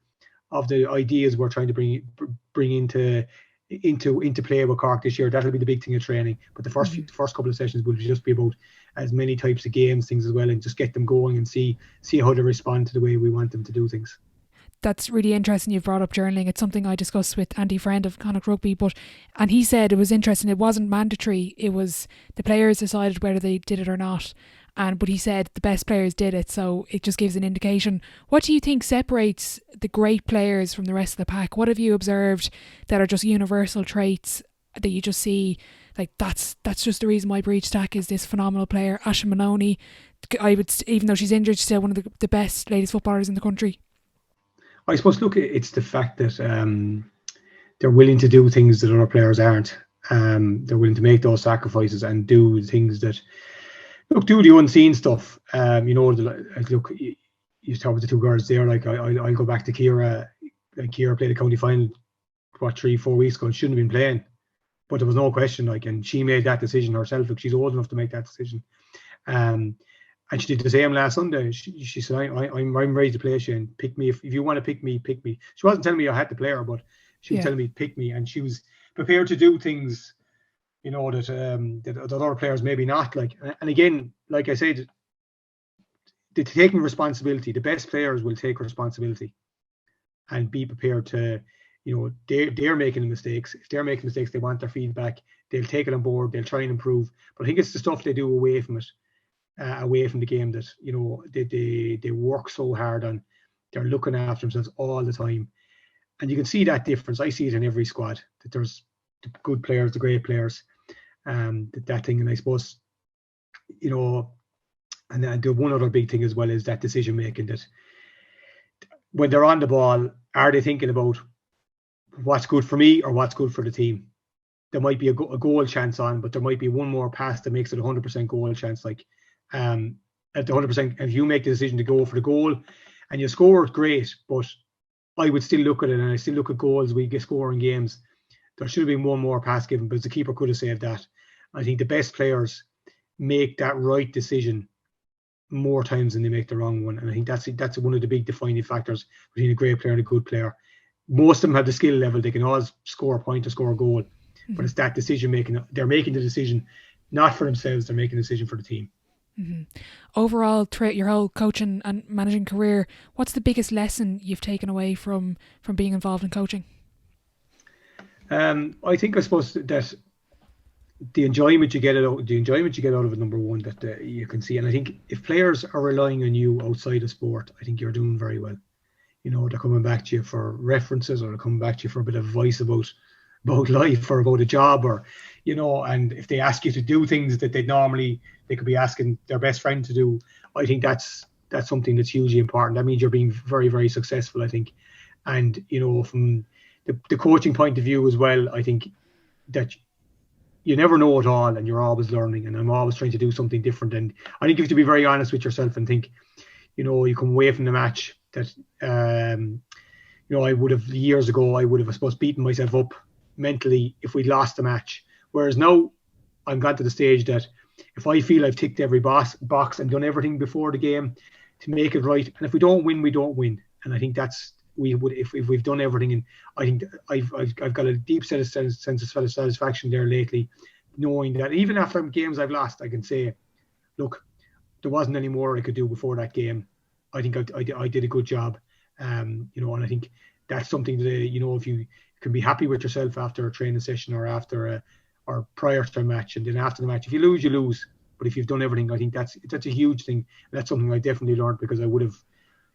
of the ideas we're trying to bring into play with Cork this year, that'll be the big thing in training. But the first couple of sessions will just be about as many types of games, things as well, and just get them going and see how they respond to the way we want them to do things. That's really interesting you've brought up journaling. It's something I discussed with Andy Friend of Connacht Rugby, and he said it was interesting. It wasn't mandatory. It was the players decided whether they did it or not. But he said the best players did it, so it just gives an indication. What do you think separates the great players from the rest of the pack? What have you observed that are just universal traits that you just see, like that's just the reason why Breach Stack is this phenomenal player? Asha Maloney, even though she's injured, she's still one of the best ladies footballers in the country. I suppose, look, it's the fact that they're willing to do things that other players aren't. They're willing to make those sacrifices and do things that, look, do the unseen stuff. Look, you talk about the two girls there. Like I'll go back to Kira. Like Kira played the county final, 3-4 weeks ago, and shouldn't have been playing, but there was no question. Like, and she made that decision herself. Look, she's old enough to make that decision. And she did the same last Sunday. She said, I'm ready to play, Shane. Pick me. If you want to pick me, pick me. She wasn't telling me I had to play her, but she was telling me, pick me. And she was prepared to do things, that other players maybe not. Like, and again, like I said, the taking responsibility, the best players will take responsibility and be prepared to, they're making mistakes. If they're making mistakes, they want their feedback. They'll take it on board. They'll try and improve. But I think it's the stuff they do away from it. Away from the game that they work so hard on. They're looking after themselves all the time, and you can see that difference. I see it in every squad, that there's the good players, the great players, that thing. And I suppose, and the one other big thing as well is that decision making, that when they're on the ball, are they thinking about what's good for me or what's good for the team? There might be a goal chance on, but there might be one more pass that makes it 100% goal chance. Like, at the 100%, if you make the decision to go for the goal and you score, great. But I would still look at it, and I still look at goals we get scoring games. There should have been one more pass given, but the keeper could have saved that. I think the best players make that right decision more times than they make the wrong one, and I think that's one of the big defining factors between a great player and a good player. Most of them have the skill level; they can always score a point or score a goal, but it's that decision making. They're making the decision not for themselves; they're making a decision for the team. Mm-hmm. Overall, throughout your whole coaching and managing career, what's the biggest lesson you've taken away from being involved in coaching? I suppose that the enjoyment you get out of it, number one, that you can see. And I think if players are relying on you outside of sport, I think you're doing very well. They're coming back to you for references, or they're coming back to you for a bit of advice about life or about a job, or and if they ask you to do things that they could be asking their best friend to do, I think that's something that's hugely important. That means you're being very, very successful, I think. And from the coaching point of view as well, I think that you never know it all, and you're always learning, and I'm always trying to do something different. And I think you have to be very honest with yourself and think, you come away from the match that I would have years ago, I suppose, beaten myself up mentally if we'd lost the match. Whereas now I'm got to the stage that if I feel I've ticked every box and done everything before the game to make it right, and if we don't win, we don't win. And I think that's if we've done everything. And I think I've got a deep sense of satisfaction there lately, knowing that even after games I've lost, I can say, look, there wasn't any more I could do before that game. I think I did a good job, and I think that's something that if you can be happy with yourself after a training session or after or prior to a match, and then after the match, if you lose, you lose. But if you've done everything, I think that's a huge thing. And that's something I definitely learned, because I would have,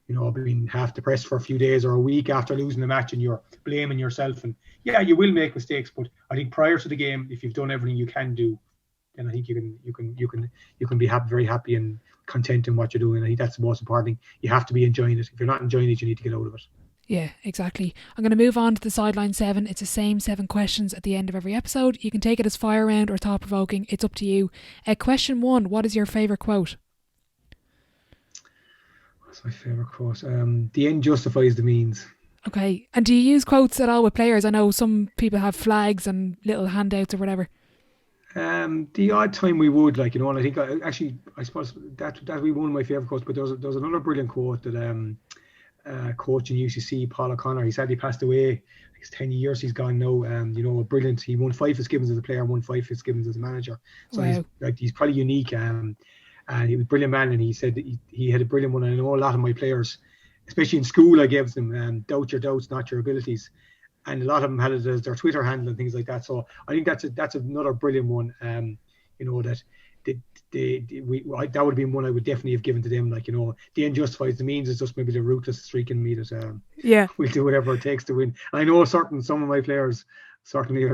been half depressed for a few days or a week after losing the match, and you're blaming yourself. And yeah, you will make mistakes, but I think prior to the game, if you've done everything you can do, then I think you can be happy, very happy and content in what you're doing. I think that's the most important thing. You have to be enjoying it. If you're not enjoying it, you need to get out of it. Yeah, exactly. I'm going to move on to the sideline 7. It's the same 7 questions at the end of every episode. You can take it as fire round or thought provoking. It's up to you. Question 1: what is your favourite quote? What's my favourite quote? The end justifies the means. Okay. And do you use quotes at all with players? I know some people have flags and little handouts or whatever. The odd time we would, and I think I suppose that would be one of my favourite quotes. But there was another brilliant quote that coach in UCC, Paul O'Connor, he sadly passed away. It's 10 years he's gone now. Brilliant. He won 5 Fitzgibbons as a player, won 5 Fitzgibbons as a manager. So wow. he's probably unique. And he was a brilliant man. And he said that he had a brilliant one. And I know a lot of my players, especially in school, I gave them doubt your doubts, not your abilities. And a lot of them had it as their Twitter handle and things like that. So I think that's another brilliant one. That would have been one I would definitely have given to them. The end justifies the means is just maybe the ruthless streak in me that we'll do whatever it takes to win. And I know some of my players certainly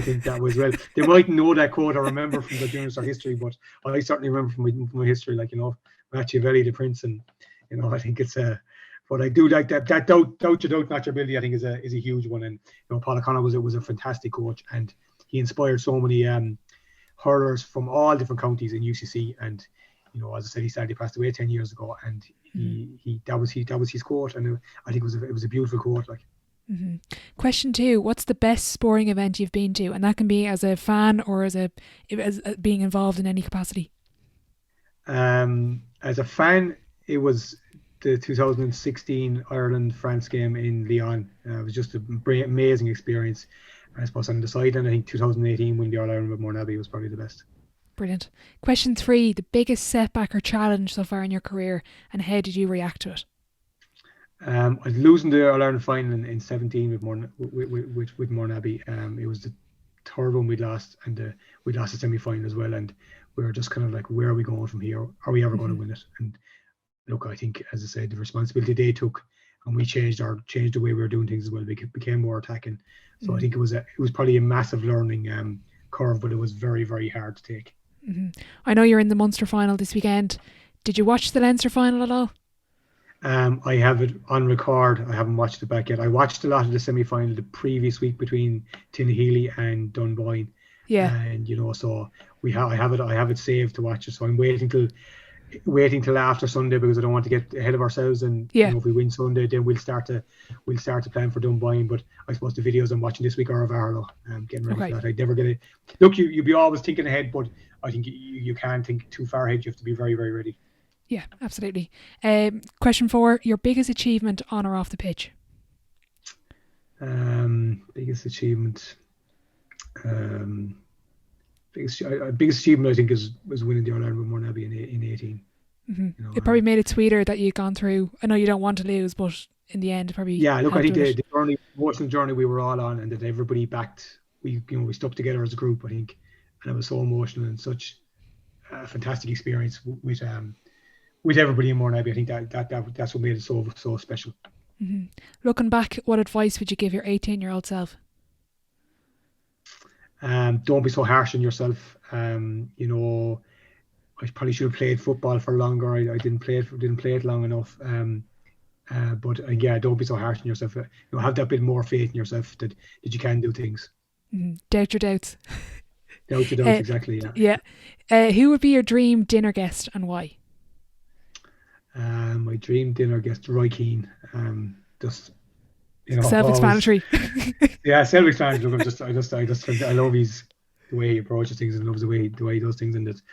think that was well. They mightn't know that quote or remember from the junior history, but I certainly remember from my history. Machiavelli, the Prince, and I think it's But I do like that doubt your doubt not your ability, I think is a huge one. And Paul O'Connor was a fantastic coach, and he inspired so many hurlers from all different counties in UCC. And as I said, he sadly passed away 10 years ago, and that was his quote, and I think it was a beautiful quote. Like. Mm-hmm. Question 2: what's the best sporting event you've been to, and that can be as a fan or as being involved in any capacity? As a fan, it was the 2016 Ireland-France game in Lyon. It was just an amazing experience. I suppose on the sideline, I think 2018 winning the All-Ireland with Mourneabbey was probably the best. Brilliant. Question 3: the biggest setback or challenge so far in your career, and how did you react to it? I was losing the All-Ireland final in 17 with Mourneabbey. It was the third one we'd lost, and we lost the semi-final as well, and we were just kind of like, where are we going from here? Are we ever going to win it? And look, I think, as I said, the responsibility they took, and we changed the way we were doing things as well. We became more attacking. So I think it was probably a massive learning curve, but it was very, very hard to take. Mm-hmm. I know you're in the Munster final this weekend. Did you watch the Leinster final at all? I have it on record. I haven't watched it back yet. I watched a lot of the semi-final the previous week between Tinahely and Dunboyne. Yeah. And so I have it saved to watch it. So I'm waiting till after Sunday, because I don't want to get ahead of ourselves. And if we win Sunday, then we'll start to plan for Dunboyne. But I suppose the videos I'm watching this week are of Arlo. Getting ready for that. I'd never get it. Look, you'll be always thinking ahead, but I think you can't think too far ahead. You have to be very, very ready. Yeah, absolutely. Question 4: your biggest achievement on or off the pitch? Biggest achievement. Biggest achievement I think was winning the All-Ireland with Mourneabbey in 18. Mm-hmm. It probably made it sweeter that you'd gone through. I know you don't want to lose, but in the end, it probably. Yeah, look, I think the emotional journey we were all on, and that everybody backed. We stuck together as a group, I think, and it was so emotional and such a fantastic experience with everybody in Mourneabbey. I think that's what made it so special. Mm-hmm. Looking back, what advice would you give your 18-year-old self? Don't be so harsh on yourself. I probably should have played football for longer. I didn't play it long enough. But don't be so harsh on yourself. Have that bit more faith in yourself that you can do things. Mm-hmm. Doubt your doubts. Doubt your doubts, exactly. Yeah. Who would be your dream dinner guest and why? My dream dinner guest, Roy Keane. Just self-explanatory. Yeah, self-explanatory. I love the way he approaches things, and loves the way he does things, and it's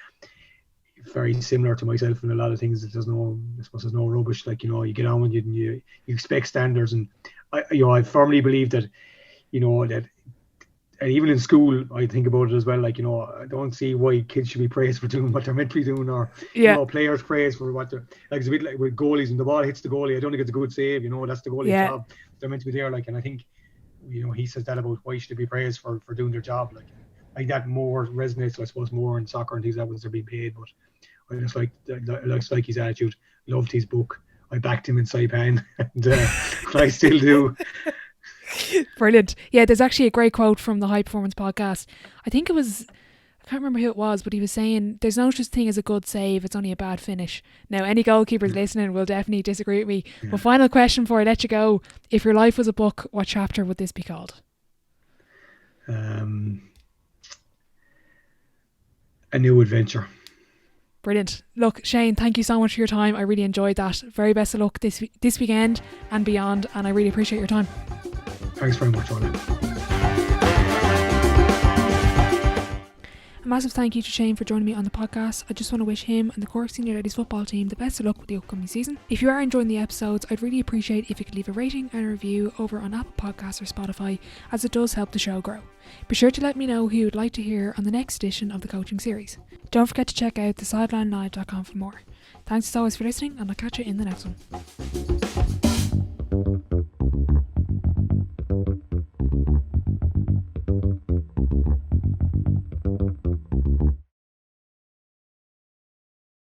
very similar to myself in a lot of things. There's no rubbish. Like you get on with it, and you expect standards, and I firmly believe that that. And even in school, I think about it as well. Like, I don't see why kids should be praised for doing what they're meant to be doing, or players praised for what they're like. It's a bit like with goalies, and the ball hits the goalie. I don't think it's a good save. That's the goalie's job. They're meant to be there. Like, and I think, he says that about why should they be praised for doing their job. Like that more resonates, I suppose, more in soccer and things that they're being paid. But I just like his attitude. Loved his book. I backed him in Saipan, and I still do. Brilliant. Yeah, there's actually a great quote from the High Performance podcast. I think it was, I can't remember who it was, but he was saying there's no such thing as a good save, it's only a bad finish. Now, any goalkeepers listening will definitely disagree with me. But final question before I let you go: if your life was a book, what chapter would this be called? A new adventure. Brilliant. Look, Shane, thank you so much for your time. I really enjoyed that. Very best of luck this weekend and beyond, and I really appreciate your time. Thanks very much, Ronayne. A massive thank you to Shane for joining me on the podcast. I just want to wish him and the Cork Senior Ladies football team the best of luck with the upcoming season. If you are enjoying the episodes, I'd really appreciate if you could leave a rating and a review over on Apple Podcasts or Spotify, as it does help the show grow. Be sure to let me know who you would like to hear on the next edition of the coaching series. Don't forget to check out thesidelinelive.com for more. Thanks as always for listening, and I'll catch you in the next one.